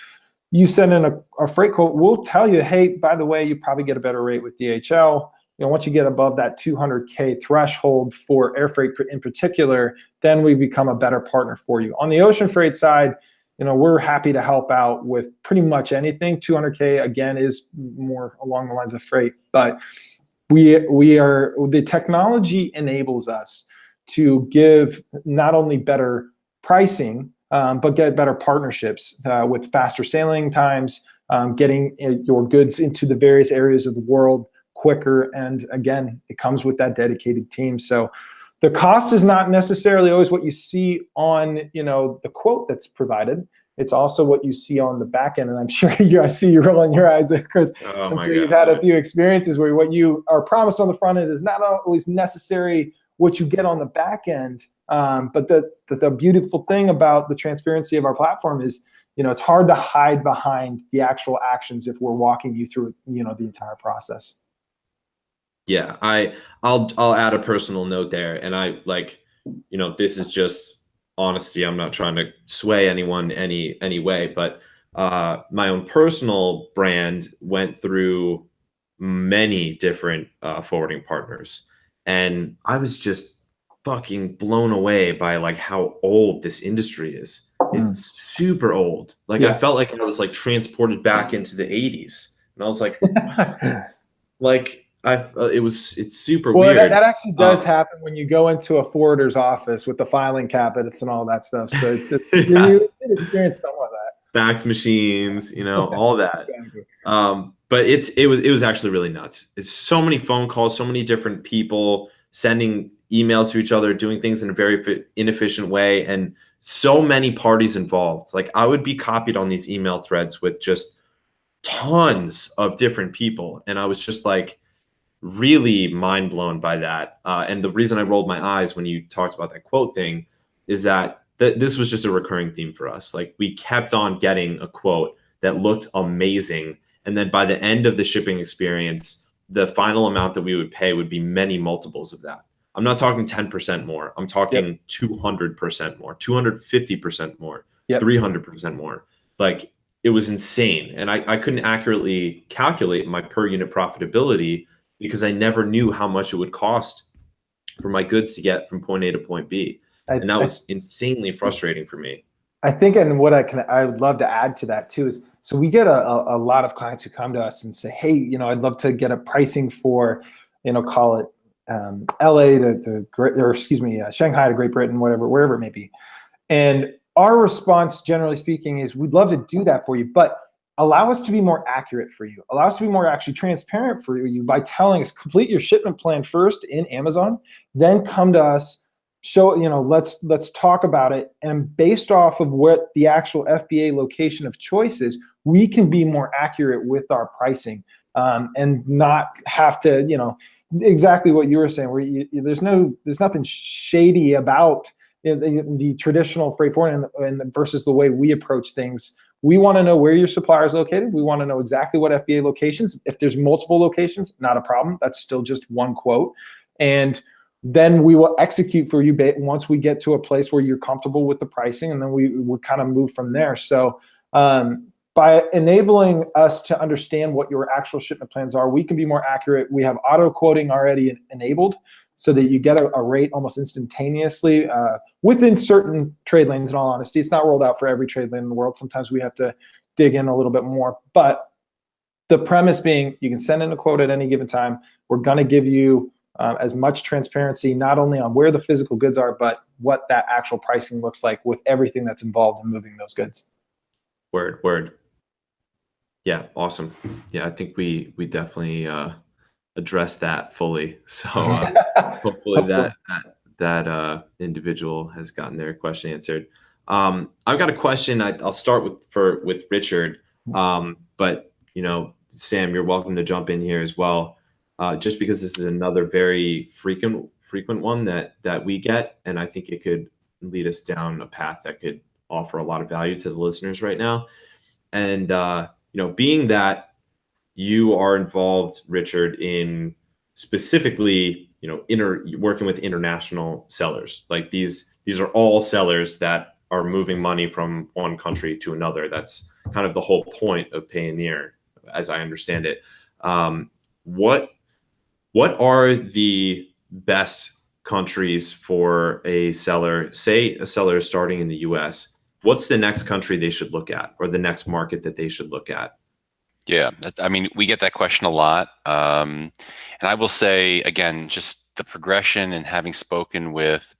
you send in a freight quote, we'll tell you, hey, by the way, you probably get a better rate with DHL. Once you get above that 200K threshold for air freight in particular, then we become a better partner for you. On the ocean freight side, we're happy to help out with pretty much anything. 200K, again, is more along the lines of freight, but the technology enables us to give not only better pricing, but get better partnerships with faster sailing times, getting your goods into the various areas of the world quicker. And again, it comes with that dedicated team. So the cost is not necessarily always what you see on, the quote that's provided. It's also what you see on the back end. And I'm sure I see you rolling your eyes there, because I'm sure you've had a few experiences where what you are promised on the front end is not always necessary what you get on the back end. But the beautiful thing about the transparency of our platform is, it's hard to hide behind the actual actions if we're walking you through, the entire process. Yeah, I'll add a personal note there, and this is just honesty. I'm not trying to sway anyone any way, but my own personal brand went through many different forwarding partners, and I was just fucking blown away by how old this industry is. It's super old. I felt like I was transported back into the 80s, and I was like, what? It's super weird. That actually does happen when you go into a forwarder's office with the filing cabinets and all that stuff. So you experience some of that. Fax machines, all that. Exactly. But it was actually really nuts. It's so many phone calls, so many different people sending emails to each other, doing things in a very inefficient way, and so many parties involved. I would be copied on these email threads with just tons of different people, and I was just really mind blown by that. And the reason I rolled my eyes when you talked about that quote thing is that this was just a recurring theme for us. We kept on getting a quote that looked amazing, and then by the end of the shipping experience, the final amount that we would pay would be many multiples of that. I'm not talking 10% more. I'm talking 200% more, 250% more, 300% more. It was insane. And I couldn't accurately calculate my per unit profitability because I never knew how much it would cost for my goods to get from point A to point B. And that was insanely frustrating for me. I think, and what I would love to add to that too is, so we get a lot of clients who come to us and say, hey, I'd love to get a pricing for call it LA Shanghai to Great Britain, wherever it may be. And our response, generally speaking, is we'd love to do that for you, but allow us to be more accurate for you. Allow us to be more actually transparent for you by telling us complete your shipment plan first in Amazon, then come to us, let's talk about it. And based off of what the actual FBA location of choice is, we can be more accurate with our pricing and not have to, exactly what you were saying, where there's nothing shady about the traditional freight forwarding and versus the way we approach things. We want to know where your supplier is located. We want to know exactly what FBA locations. If there's multiple locations, not a problem. That's still just one quote. And then we will execute for you once we get to a place where you're comfortable with the pricing, and then we would kind of move from there. So by enabling us to understand what your actual shipment plans are, we can be more accurate. We have auto quoting already enabled so that you get a rate almost instantaneously within certain trade lanes. In all honesty, it's not rolled out for every trade lane in the world. Sometimes we have to dig in a little bit more. But the premise being, you can send in a quote at any given time. We're going to give you as much transparency, not only on where the physical goods are, but what that actual pricing looks like with everything that's involved in moving those goods. Word. Yeah, awesome. Yeah, I think we definitely address that fully. So hopefully that individual has gotten their question answered. I've got a question. I'll start with Richard, but Sam, you're welcome to jump in here as well. Just because this is another very frequent one that we get, and I think it could lead us down a path that could offer a lot of value to the listeners right now. And being that you are involved, Richard, in specifically, working with international sellers. Like these are all sellers that are moving money from one country to another. That's kind of the whole point of Payoneer, as I understand it. What are the best countries for a seller? Say a seller is starting in the US. What's the next country they should look at, or the next market that they should look at? Yeah, we get that question a lot. And I will say, again, just the progression and having spoken with,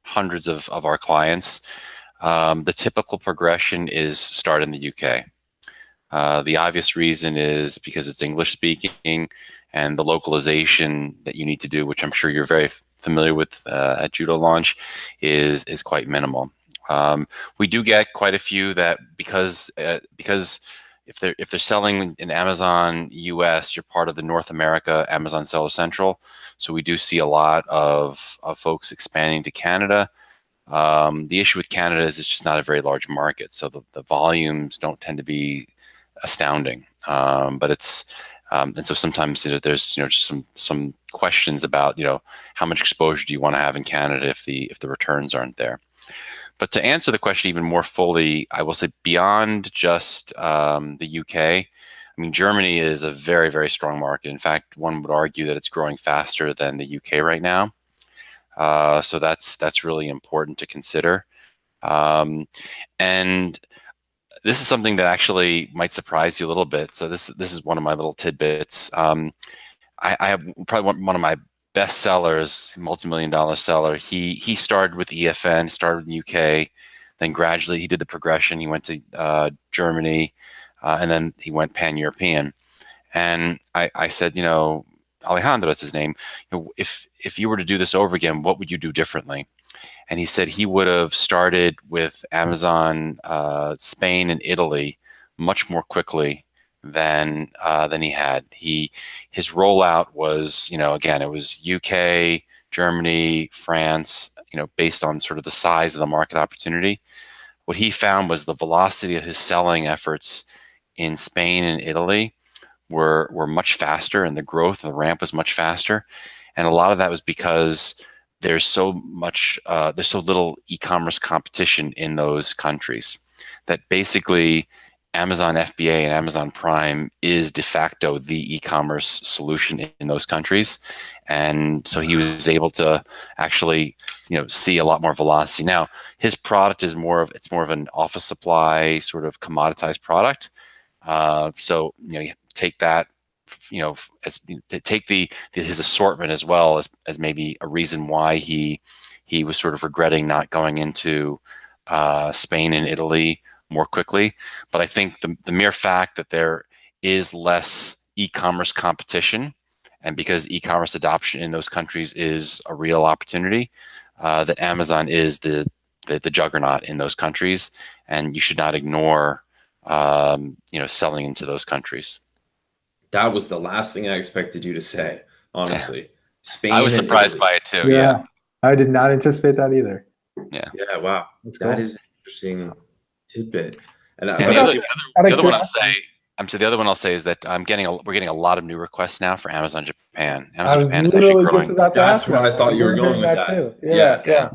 hundreds of our clients, the typical progression is start in the UK. The obvious reason is because it's English speaking, and the localization that you need to do, which I'm sure you're very familiar with at Judolaunch, is quite minimal. We do get quite a few that because if they're selling in Amazon US, you're part of the North America Amazon Seller Central. So we do see a lot of folks expanding to Canada. The issue with Canada is it's just not a very large market, so the volumes don't tend to be astounding. But it's and so sometimes there's just some questions about how much exposure do you want to have in Canada if the returns aren't there. But to answer the question even more fully, I will say beyond just the UK, Germany is a very, very strong market. In fact, one would argue that it's growing faster than the UK right now. So that's really important to consider. And this is something that actually might surprise you a little bit. So this is one of my little tidbits. I have probably one of my best sellers, multi-million-dollar seller. He started with EFN, started in the UK, then gradually he did the progression. He went to Germany, and then he went pan-European. And I said, Alejandro, that's his name. If you were to do this over again, what would you do differently? And he said he would have started with Amazon, Spain, and Italy much more quickly than he had. His rollout was, again, it was UK, Germany, France, based on sort of the size of the market opportunity. What he found was the velocity of his selling efforts in Spain and Italy were much faster, and the growth of the ramp was much faster. And a lot of that was because there's so little e-commerce competition in those countries that basically Amazon FBA and Amazon Prime is de facto the e-commerce solution in those countries. And so he was able to actually, see a lot more velocity. Now, his product is more of an office supply sort of commoditized product. So you take that as to take his assortment as well as maybe a reason why he was sort of regretting not going into Spain and Italy more quickly. But I think the mere fact that there is less e-commerce competition, and because e-commerce adoption in those countries is a real opportunity, that Amazon is the juggernaut in those countries, and you should not ignore selling into those countries. That was the last thing I expected you to say, honestly. Spain. I was surprised by it too. Yeah. I did not anticipate that either. Yeah. Yeah. Wow. That is an interesting tidbit. And the other one I'll say is that we're getting a lot of new requests now for Amazon Japan. Amazon Japan is actually growing. That's where I thought you were going with that too. Yeah.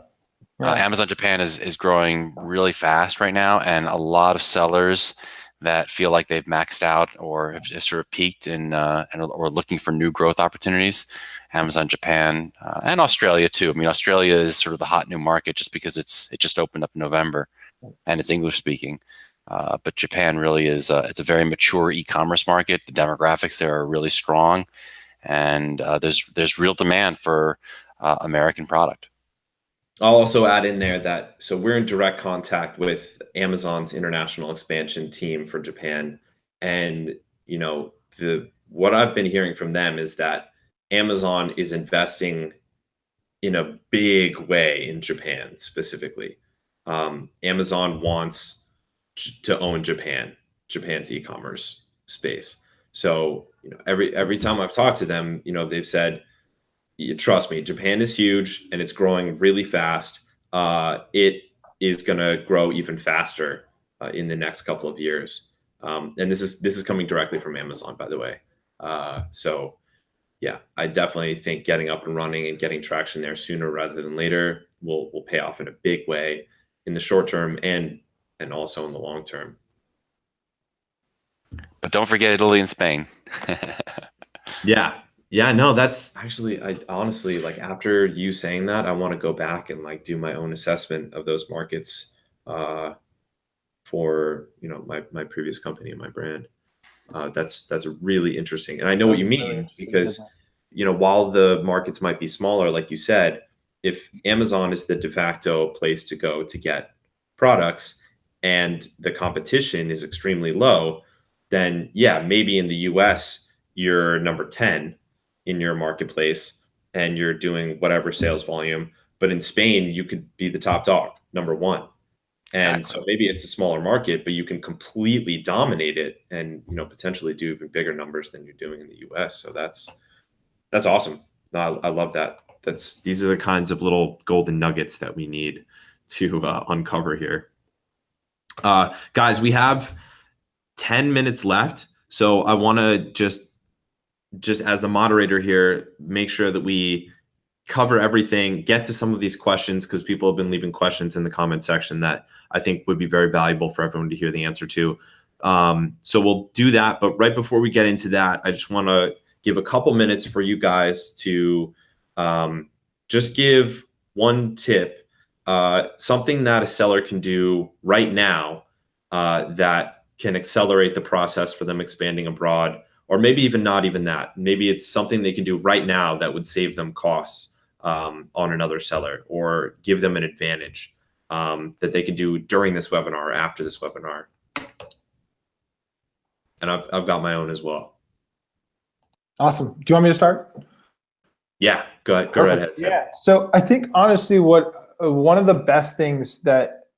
Amazon Japan is growing really fast right now, and a lot of sellers that feel like they've maxed out or have just sort of peaked and or looking for new growth opportunities. Amazon Japan and Australia too. I mean, Australia is sort of the hot new market just because it just opened up in November, and it's English speaking. But Japan really is it's a very mature e-commerce market. The demographics there are really strong, and there's real demand for American product. I'll also add in there that so we're in direct contact with Amazon's international expansion team for Japan, and what I've been hearing from them is that Amazon is investing in a big way in Japan specifically. Amazon wants to own Japan's e-commerce space. So every time I've talked to them, they've said, trust me, Japan is huge and it's growing really fast. It is going to grow even faster in the next couple of years. And this is coming directly from Amazon, by the way. So yeah, I definitely think getting up and running and getting traction there sooner rather than later will pay off in a big way in the short term and also in the long term. But don't forget Italy and Spain. Yeah, no, that's actually, I honestly, like, after you saying that, I want to go back and like do my own assessment of those markets for my previous company and my brand. That's really interesting, and I know what you mean because while the markets might be smaller, like you said, if Amazon is the de facto place to go to get products and the competition is extremely low, then yeah, maybe in the US you're number 10 in your marketplace and you're doing whatever sales volume, but in Spain you could be the top dog, number 1. And so maybe it's a smaller market, but you can completely dominate it and potentially do even bigger numbers than you're doing in the US. So that's awesome. I love that. These are the kinds of little golden nuggets that we need to uncover here. Guys, we have 10 minutes left. So I want to just as the moderator here, make sure that we cover everything, get to some of these questions because people have been leaving questions in the comment section that I think would be very valuable for everyone to hear the answer to. So we'll do that. But right before we get into that, I just want to give a couple minutes for you guys to just give one tip, something that a seller can do right now that can accelerate the process for them expanding abroad, or maybe even not even that. Maybe it's something they can do right now that would save them costs on another seller or give them an advantage that they can do during this webinar or after this webinar. And I've got my own as well. Awesome. Do you want me to start? Yeah, go ahead. Go right ahead. Yeah. So I think honestly, one of the best things that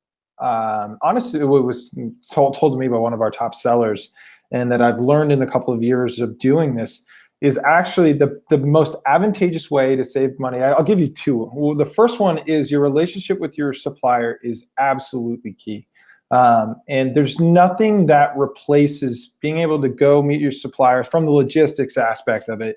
honestly what was told to me by one of our top sellers, and that I've learned in a couple of years of doing this, is actually the most advantageous way to save money. I'll give you two. Well, the first one is your relationship with your supplier is absolutely key. And there's nothing that replaces being able to go meet your supplier from the logistics aspect of it,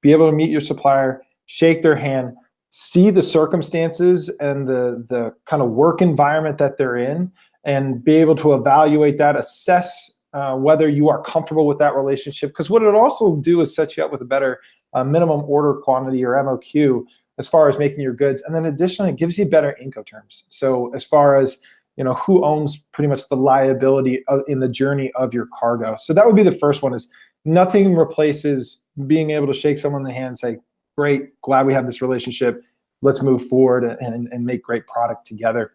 be able to meet your supplier, shake their hand, see the circumstances and the kind of work environment that they're in, and be able to evaluate that, assess whether you are comfortable with that relationship. Because what it'll also do is set you up with a better minimum order quantity or MOQ as far as making your goods. And then additionally, it gives you better Incoterms. So as far as who owns pretty much the liability in the journey of your cargo. So that would be the first one, is nothing replaces being able to shake someone in the hand and say, great, glad we have this relationship. Let's move forward and make great product together.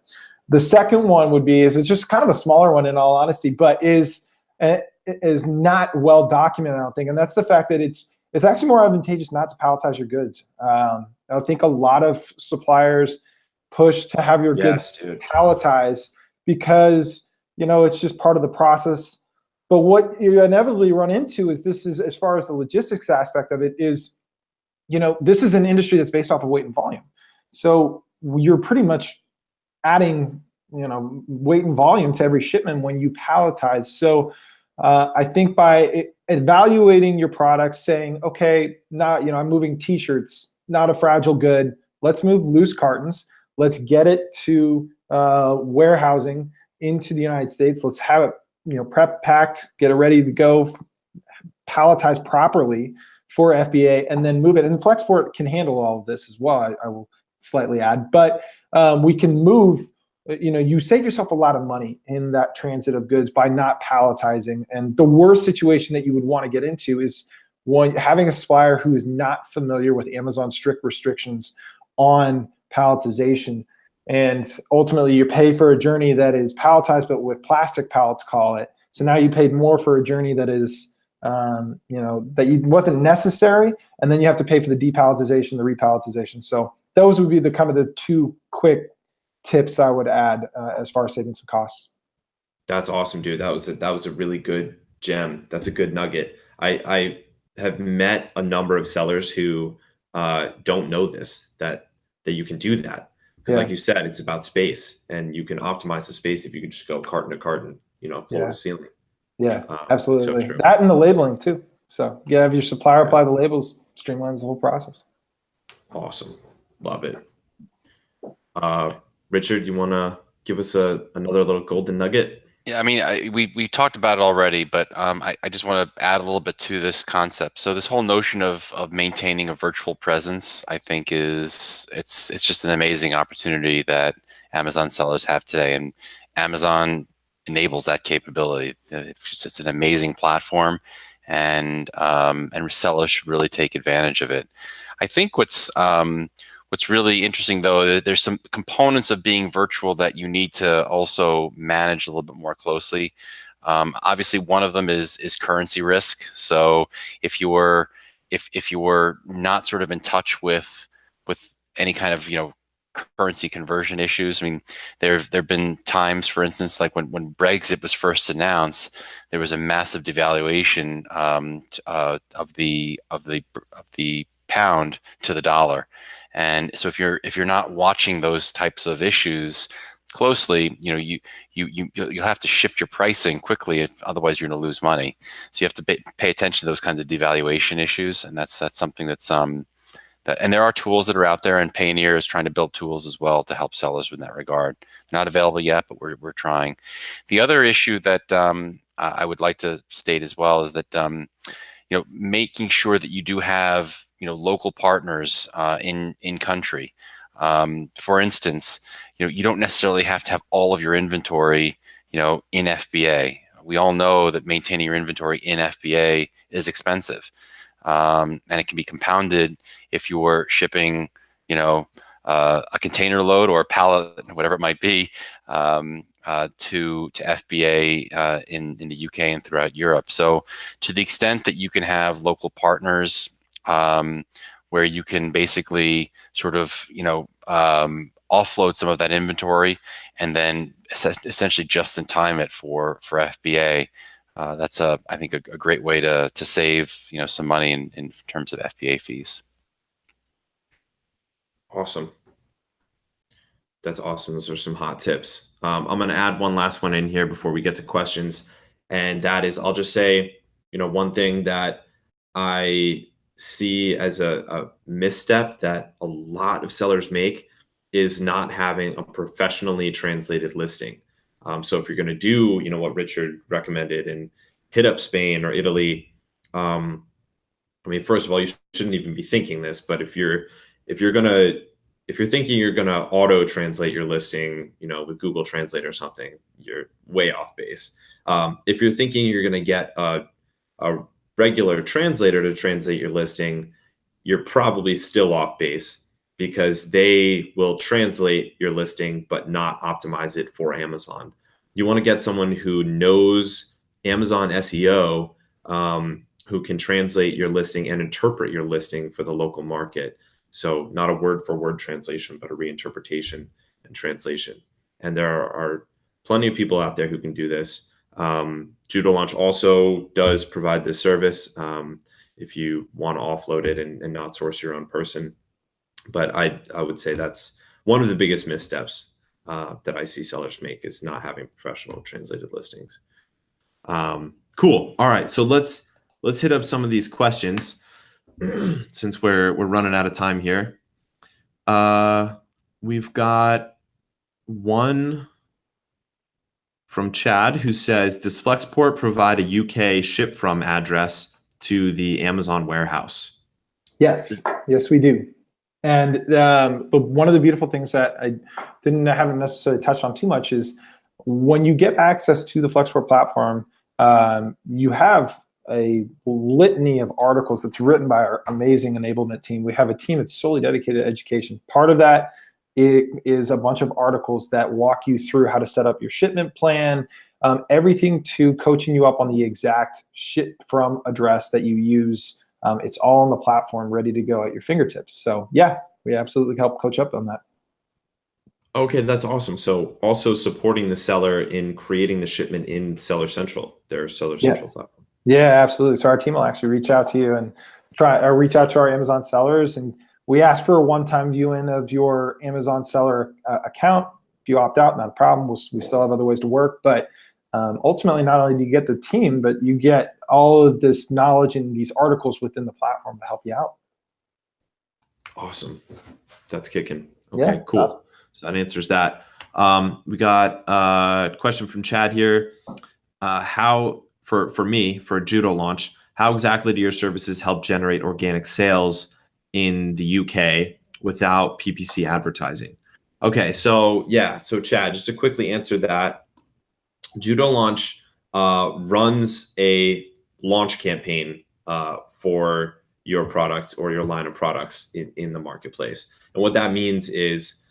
The second one would be, it's just kind of a smaller one in all honesty, but is not well documented, I don't think. And that's the fact that it's actually more advantageous not to palletize your goods. I think a lot of suppliers push to have your goods palletized because, it's just part of the process. But what you inevitably run into is as far as the logistics aspect of it is, this is an industry that's based off of weight and volume. So you're pretty much adding, weight and volume to every shipment when you palletize. So I think by evaluating your products, saying, okay, I'm moving t-shirts, not a fragile good. Let's move loose cartons. Let's get it to warehousing into the United States. Let's have it, prep, packed, get it ready to go, palletized properly for FBA, and then move it. And Flexport can handle all of this as well, I will slightly add. But we can move, you save yourself a lot of money in that transit of goods by not palletizing. And the worst situation that you would want to get into is having a supplier who is not familiar with Amazon's strict restrictions on palletization. And ultimately, you pay for a journey that is palletized, but with plastic pallets, call it. So now you paid more for a journey that is, that wasn't necessary. And then you have to pay for the depalletization, the repalletization. So those would be the kind of the two quick tips I would add as far as saving some costs. That's awesome, dude. That was a really good gem. That's a good nugget. I have met a number of sellers who don't know that you can do that. Because like you said, it's about space, and you can optimize the space if you can just go carton to carton, floor to ceiling. Yeah, absolutely. So that and the labeling too. So you have your supplier apply the labels, streamlines the whole process. Awesome. Love it. Richard, you want to give us another little golden nugget? Yeah, I mean, we talked about it already, but I just want to add a little bit to this concept. So this whole notion of maintaining a virtual presence, I think, it's just an amazing opportunity that Amazon sellers have today, and Amazon enables that capability. It's an amazing platform, and sellers should really take advantage of it. I think what's really interesting, though, there's some components of being virtual that you need to also manage a little bit more closely. Obviously, one of them is currency risk. So if you were not sort of in touch with any kind of currency conversion issues, I mean, there've been times, for instance, like when Brexit was first announced, there was a massive devaluation of the pound to the dollar. And so if you're not watching those types of issues closely, you'll have to shift your pricing quickly, otherwise you're going to lose money. So you have to pay attention to those kinds of devaluation issues, and that's something that's and there are tools that are out there, and Payoneer is trying to build tools as well to help sellers in that regard. They're not available yet, but we're trying. The other issue that I would like to state as well is that making sure that you do have local partners in country. For instance, you don't necessarily have to have all of your inventory in FBA. We all know that maintaining your inventory in FBA is expensive, and it can be compounded if you're shipping a container load or a pallet, whatever it might be, to FBA in the UK and throughout Europe. So to the extent that you can have local partners where you can basically sort of offload some of that inventory and then essentially just in time it for FBA, that's I think a great way to save some money in terms of FBA fees. Awesome. That's awesome. Those are some hot tips. I'm going to add one last one in here before we get to questions. And that is, I'll just say, one thing that I see as a misstep that a lot of sellers make is not having a professionally translated listing. So if you're going to do, what Richard recommended and hit up Spain or Italy, I mean, first of all, you shouldn't even be thinking this, but if you're thinking you're gonna auto translate your listing, with Google Translate or something, you're way off base. If you're thinking you're gonna get a regular translator to translate your listing, you're probably still off base, because they will translate your listing but not optimize it for Amazon. You want to get someone who knows Amazon SEO, who can translate your listing and interpret your listing for the local market. So not a word for word translation, but a reinterpretation and translation. And there are plenty of people out there who can do this. Judolaunch also does provide this service if you want to offload it and not source your own person. But I would say that's one of the biggest missteps that I see sellers make, is not having professional translated listings. Cool. All right, so let's hit up some of these questions since we're running out of time here. We've got one from Chad who says, does Flexport provide a UK ship from address to the Amazon warehouse? Yes, we do. And one of the beautiful things that I haven't necessarily touched on too much is when you get access to the Flexport platform, you have a litany of articles that's written by our amazing enablement team. We have a team that's solely dedicated to education. Part of that is a bunch of articles that walk you through how to set up your shipment plan, everything to coaching you up on the exact ship from address that you use. It's all on the platform, ready to go at your fingertips. So yeah, we absolutely help coach up on that. Okay, that's awesome. So also supporting the seller in creating the shipment in Seller Central, their Seller Central platform. Yeah, absolutely. So our team will actually reach out to you and reach out to our Amazon sellers, and we ask for a one-time view-in of your Amazon seller account. If you opt out, not a problem. We still have other ways to work, but ultimately, not only do you get the team, but you get all of this knowledge and these articles within the platform to help you out. Awesome. That's kicking. Okay, yeah, cool. Awesome. So that answers that. We got a question from Chad here. How, for Judolaunch, how exactly do your services help generate organic sales in the UK without PPC advertising? Okay, so yeah, so Chad, just to quickly answer that, Judolaunch runs a launch campaign for your product or your line of products in the marketplace. And what that means is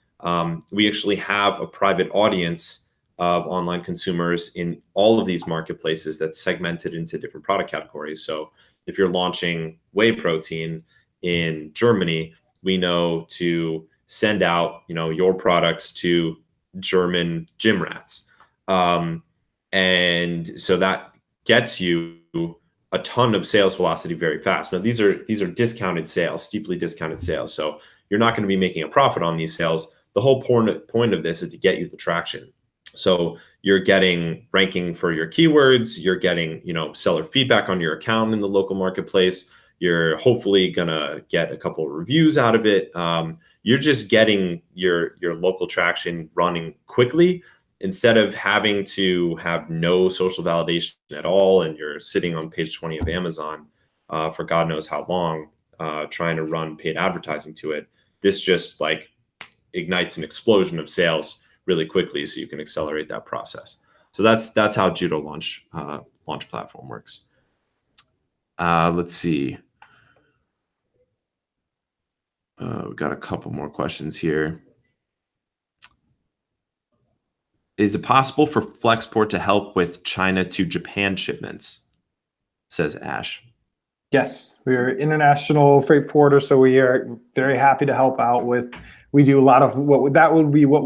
we actually have a private audience of online consumers in all of these marketplaces that's segmented into different product categories. So if you're launching whey protein in Germany, we know to send out, your products to German gym rats. And so that gets you a ton of sales velocity very fast. Now, these are discounted sales, steeply discounted sales. So you're not going to be making a profit on these sales. The whole point of this is to get you the traction. So you're getting ranking for your keywords, you're getting, seller feedback on your account in the local marketplace. You're hopefully gonna get a couple of reviews out of it. You're just getting your local traction running quickly, instead of having to have no social validation at all, and you're sitting on page 20 of Amazon for God knows how long, trying to run paid advertising to it. This just ignites an explosion of sales really quickly, so you can accelerate that process. So that's how Judolaunch launch platform works. Let's see. We've got a couple more questions here. Is it possible for Flexport to help with China to Japan shipments? Says Ash. Yes, we are international freight forwarder, so we are very happy to help out with. We do a lot of what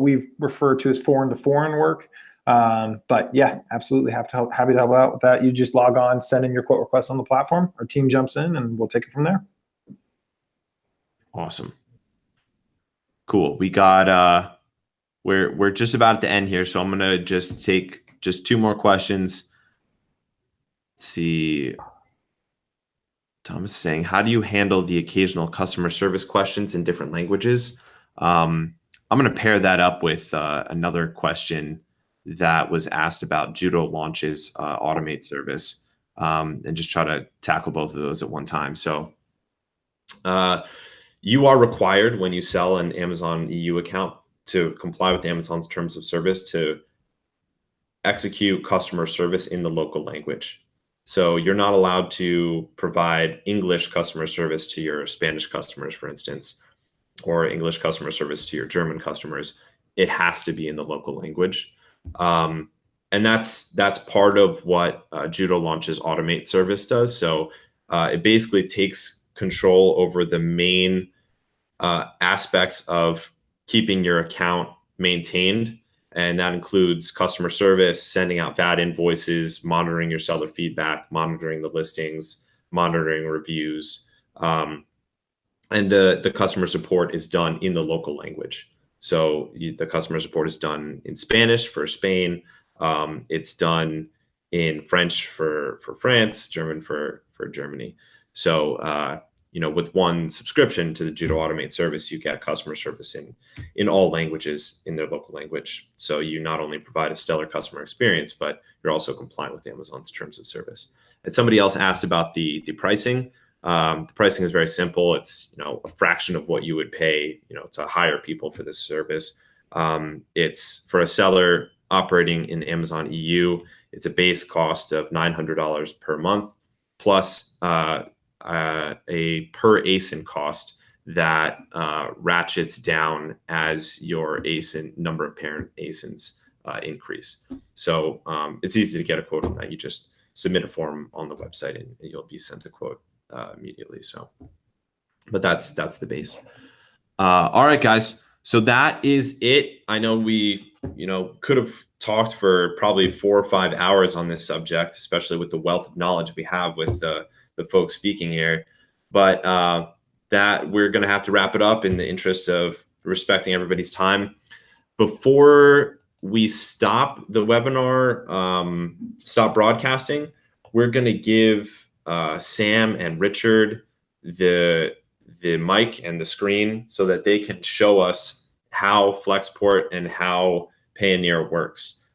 we refer to as foreign to foreign work. But yeah, absolutely happy to help out with that. You just log on, send in your quote request on the platform. Our team jumps in, and we'll take it from there. Awesome. Cool. We got we're just about at the end here, so I'm gonna just take two more questions. Let's see. Thomas is saying, how do you handle the occasional customer service questions in different languages? I'm going to pair that up with another question that was asked about Judolaunch's Automate service, and just try to tackle both of those at one time. So you are required, when you sell an Amazon EU account, to comply with Amazon's terms of service to execute customer service in the local language. So you're not allowed to provide English customer service to your Spanish customers, for instance, or English customer service to your German customers. It has to be in the local language. And that's part of what Judolaunch's Automate service does. So it basically takes control over the main aspects of keeping your account maintained. And that includes customer service, sending out VAT invoices, monitoring your seller feedback, monitoring the listings, monitoring reviews. And the customer support is done in the local language. So the customer support is done in Spanish for Spain. It's done in French for France, German for Germany. So with one subscription to the Judo Automate service, you get customer service in all languages in their local language. So you not only provide a stellar customer experience, but you're also compliant with Amazon's terms of service. And somebody else asked about the pricing. The pricing is very simple. It's a fraction of what you would pay to hire people for this service. It's for a seller operating in Amazon EU. It's a base cost of $900 per month plus a per ASIN cost that ratchets down as your ASIN number of parent ASINs increase. So it's easy to get a quote on that. You just submit a form on the website and you'll be sent a quote immediately. So, but that's the base. All right, guys. So that is it. I know we, could have talked for probably 4 or 5 hours on this subject, especially with the wealth of knowledge we have with the folks speaking here. But that we're going to have to wrap it up in the interest of respecting everybody's time. Before we stop the webinar, stop broadcasting, we're going to give Sam and Richard the mic and the screen so that they can show us how Flexport and how Payoneer works.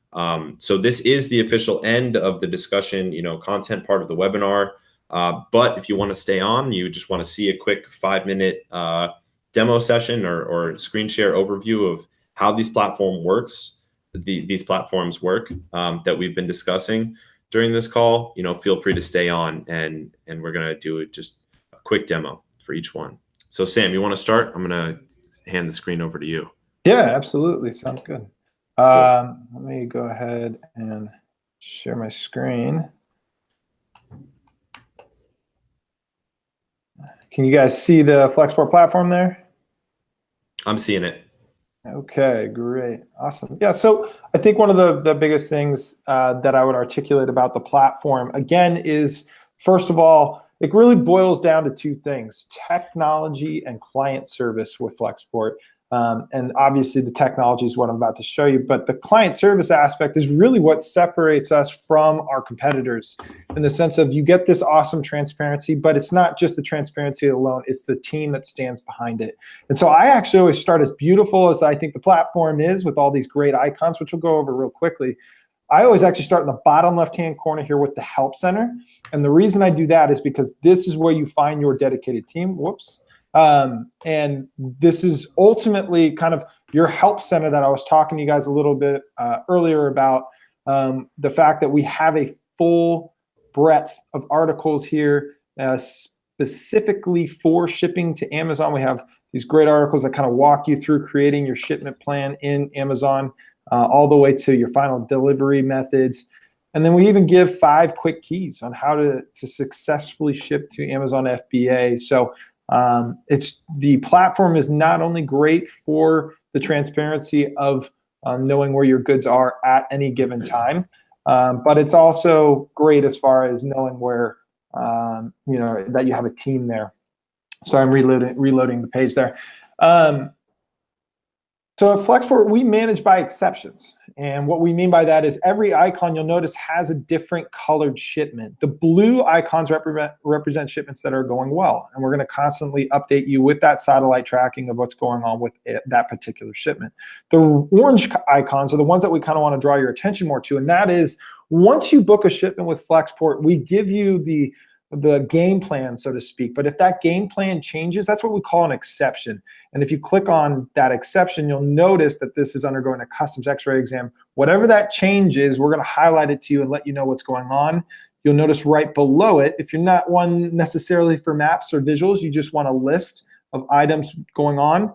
So this is the official end of the discussion, content part of the webinar. But if you want to stay on, you just want to see a quick 5-minute demo session or screen share overview of how these platforms work that we've been discussing during this call, feel free to stay on and we're going to do just a quick demo for each one. So Sam, you want to start? I'm going to hand the screen over to you. Yeah, absolutely. Sounds good. Let me go ahead and share my screen. Can you guys see the Flexport platform there? I'm seeing it. Okay, great. Awesome. Yeah, so I think one of the biggest things that I would articulate about the platform, again, is, first of all, it really boils down to 2 things: technology and client service with Flexport. And obviously the technology is what I'm about to show you, but the client service aspect is really what separates us from our competitors, in the sense of you get this awesome transparency, but it's not just the transparency alone, it's the team that stands behind it. And so I actually always start, as beautiful as I think the platform is with all these great icons, which we'll go over real quickly, I always actually start in the bottom left-hand corner here with the Help Center. And the reason I do that is because this is where you find your dedicated team. Whoops. And this is ultimately kind of your help center that I was talking to you guys a little bit earlier about, the fact that we have a full breadth of articles here specifically for shipping to Amazon. We have these great articles that kind of walk you through creating your shipment plan in Amazon, all the way to your final delivery methods. And then we even give 5 quick keys on how to successfully ship to Amazon FBA. So the platform is not only great for the transparency of knowing where your goods are at any given time, but it's also great as far as knowing where that you have a team there. So I'm reloading the page there. So at Flexport, we manage by exceptions. And what we mean by that is every icon, you'll notice, has a different colored shipment. The blue icons represent shipments that are going well. And we're going to constantly update you with that satellite tracking of what's going on with that particular shipment. The orange icons are the ones that we kind of want to draw your attention more to. And that is, once you book a shipment with Flexport, we give you the game plan, so to speak. But if that game plan changes, that's what we call an exception. And if you click on that exception, you'll notice that this is undergoing a customs x-ray exam. Whatever that change is, we're going to highlight it to you and let you know what's going on. you'll notice right below it, if you're not one necessarily for maps or visuals, you just want a list of items going on,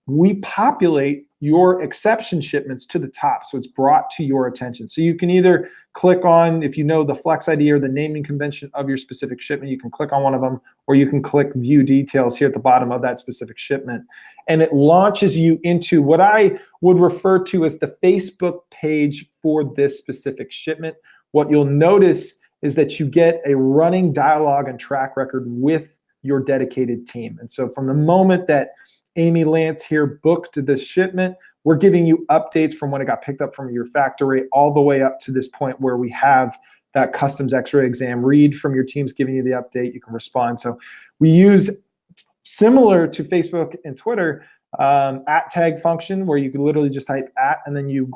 we populate your exception shipments to the top, so it's brought to your attention. So you can either click on, if you know the Flex ID or the naming convention of your specific shipment, you can click on one of them, or you can click view details here at the bottom of that specific shipment. And it launches you into what I would refer to as the Facebook page for this specific shipment. What you'll notice is that you get a running dialogue and track record with your dedicated team. And so from the moment that Amy Lance here booked the shipment, we're giving you updates from when it got picked up from your factory all the way up to this point where we have that customs x-ray exam read from your teams giving you the update. You can respond. So we use, similar to Facebook and Twitter, at tag function, where you can literally just type at, and then you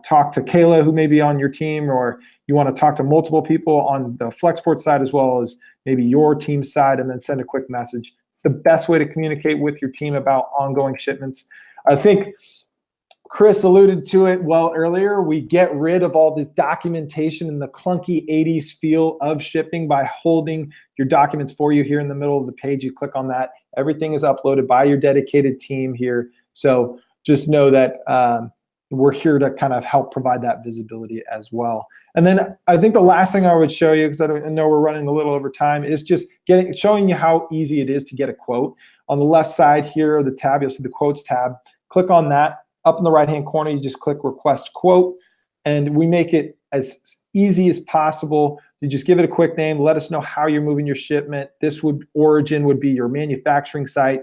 talk to Kayla, who may be on your team, or you want to talk to multiple people on the Flexport side as well as maybe your team side, and then send a quick message. It's the best way to communicate with your team about ongoing shipments. I think Chris alluded to it well earlier. We get rid of all this documentation and the clunky 80s feel of shipping by holding your documents for you here in the middle of the page. You click on that. Everything is uploaded by your dedicated team here. So just know that we're here to kind of help provide that visibility as well. And then I think the last thing I would show you, because I know we're running a little over time, is just showing you how easy it is to get a quote. On the left side here, the tab, you'll see the quotes tab. Click on that. Up in the right-hand corner, you just click request quote, and we make it as easy as possible. You just give it a quick name, let us know how you're moving your shipment. Origin would be your manufacturing site.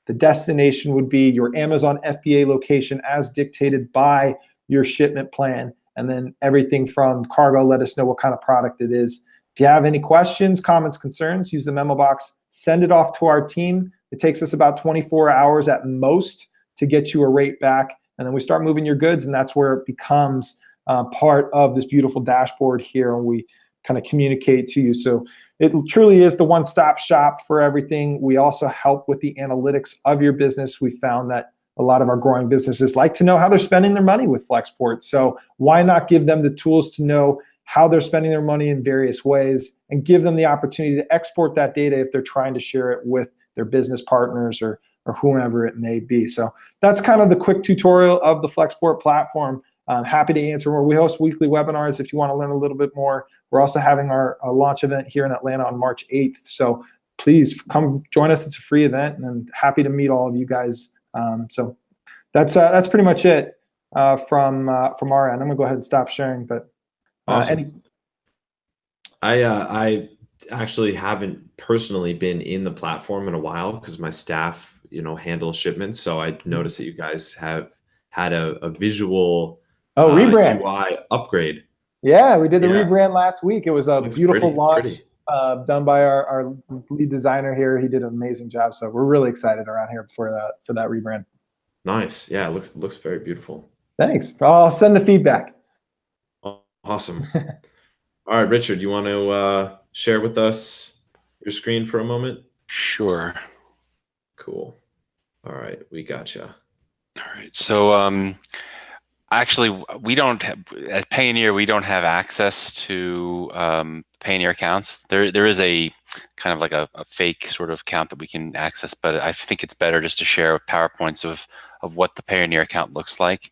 The destination would be your Amazon FBA location as dictated by your shipment plan. And then everything from cargo, let us know what kind of product it is. If you have any questions, comments, concerns, use the memo box, send it off to our team. It takes us about 24 hours at most to get you a rate back. And then we start moving your goods, and that's where it becomes part of this beautiful dashboard here, and we kind of communicate to you. So it truly is the one-stop shop for everything. We also help with the analytics of your business. We found that a lot of our growing businesses like to know how they're spending their money with Flexport. So why not give them the tools to know how they're spending their money in various ways, and give them the opportunity to export that data if they're trying to share it with their business partners or whomever it may be. So that's kind of the quick tutorial of the Flexport platform. I'm happy to answer more. We host weekly webinars if you want to learn a little bit more. We're also having our launch event here in Atlanta on March 8th. So please come join us. It's a free event, and I'm happy to meet all of you guys. So that's pretty much it from our end. I'm gonna go ahead and stop sharing. But awesome. I actually haven't personally been in the platform in a while because my staff, handle shipments. So I noticed that you guys have had a visual rebrand UI upgrade. Yeah, we did the rebrand last week. It was a beautiful launch done by our lead designer here. He did an amazing job. So we're really excited around here for that rebrand. Nice. Yeah, it looks very beautiful. Thanks. I'll send the feedback. Awesome. All right, Richard, you want to share with us your screen for a moment? Sure. Cool. All right, we gotcha. All right. So actually, we don't have, as Payoneer, we don't have access to Payoneer accounts. There is a kind of like a fake sort of account that we can access, but I think it's better just to share PowerPoints of what the Payoneer account looks like.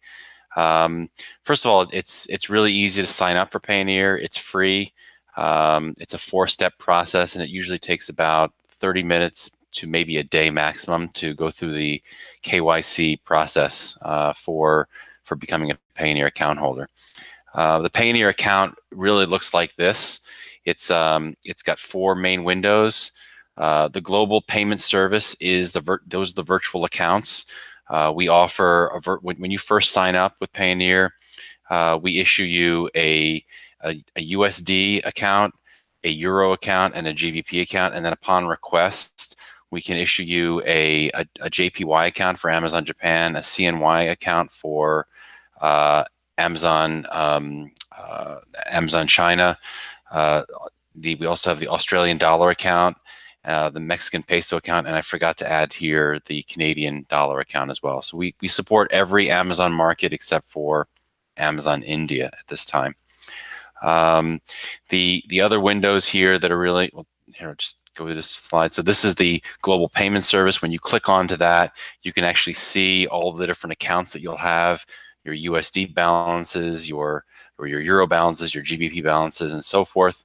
First of all, it's really easy to sign up for Payoneer. It's free. It's a 4-step process, and it usually takes about 30 minutes to maybe a day maximum to go through the KYC process for becoming a Payoneer account holder. The Payoneer account really looks like this. It's got 4 main windows. The global payment service is those are the virtual accounts. We offer when you first sign up with Payoneer, we issue you a USD account, a Euro account, and a GBP account, and then upon request, we can issue you a JPY account for Amazon Japan, a CNY account for Amazon China. We also have the Australian dollar account, the Mexican peso account, and I forgot to add here the Canadian dollar account as well. So we support every Amazon market except for Amazon India at this time. The other windows here that are really, well, here, I'll just go to this slide. So this is the global payment service. When you click onto that, you can actually see all of the different accounts that you'll have, your USD balances, or your Euro balances, your GBP balances, and so forth.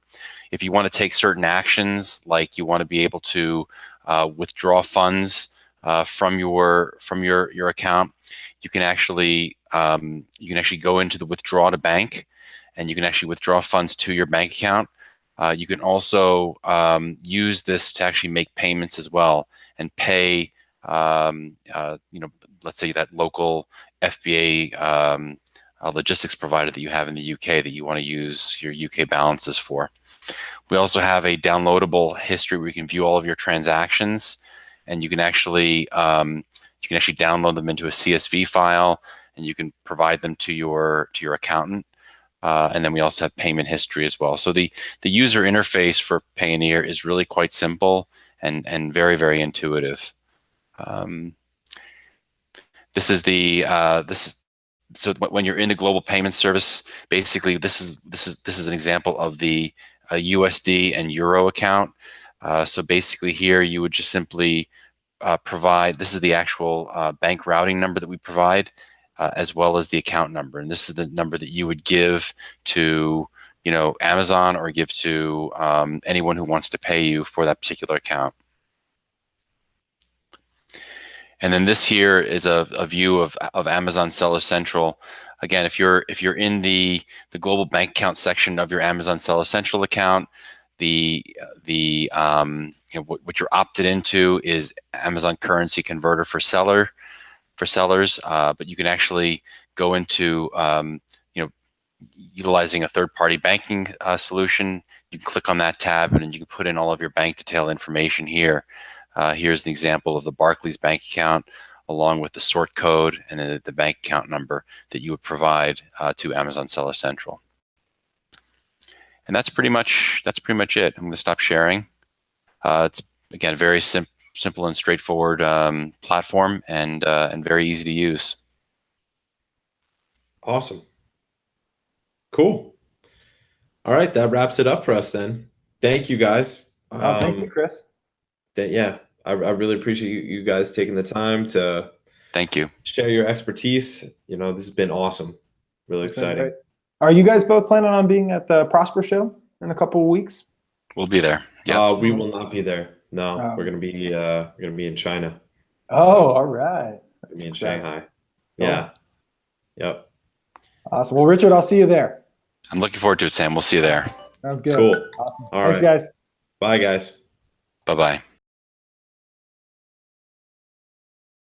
If you want to take certain actions, like you want to be able to withdraw funds from your account, you can actually go into the withdraw to bank, and you can actually withdraw funds to your bank account. You can also use this to actually make payments as well and pay, let's say that local FBA logistics provider that you have in the UK that you want to use your UK balances for. We also have a downloadable history where you can view all of your transactions, and you can actually download them into a CSV file, and you can provide them to your accountant. And then we also have payment history as well. So the user interface for Payoneer is really quite simple and very, very intuitive. So when you're in the global payment service, basically this is an example of the USD and Euro account. So basically here you would just simply provide, this is the actual bank routing number that we provide, as well as the account number. And this is the number that you would give to, Amazon, or give to anyone who wants to pay you for that particular account. And then this here is a view of Amazon Seller Central. Again, if you're in the global bank account section of your Amazon Seller Central account, what you're opted into is Amazon Currency Converter for sellers, but you can actually go into utilizing a third-party banking solution. You can click on that tab, and then you can put in all of your bank detail information here. Here's an example of the Barclays bank account, along with the sort code and the bank account number that you would provide to Amazon Seller Central. And that's pretty much it. I'm going to stop sharing. It's again very simple and straightforward platform, and very easy to use. Awesome. Cool. All right, that wraps it up for us then. Thank you, guys. Thank you, Chris. Yeah, I really appreciate you guys taking the time to Thank you. Share your expertise. This has been awesome. Really exciting. Are you guys both planning on being at the Prosper show in a couple of weeks? We'll be there. Yeah. We will not be there. No, we're gonna be in China. Oh, so, all right. We're gonna be in Shanghai. Cool. Yeah. Yep. Awesome. Well, Richard, I'll see you there. I'm looking forward to it, Sam. We'll see you there. Sounds good. Cool. Awesome. All Thanks, right. guys. Bye, guys. Bye-bye.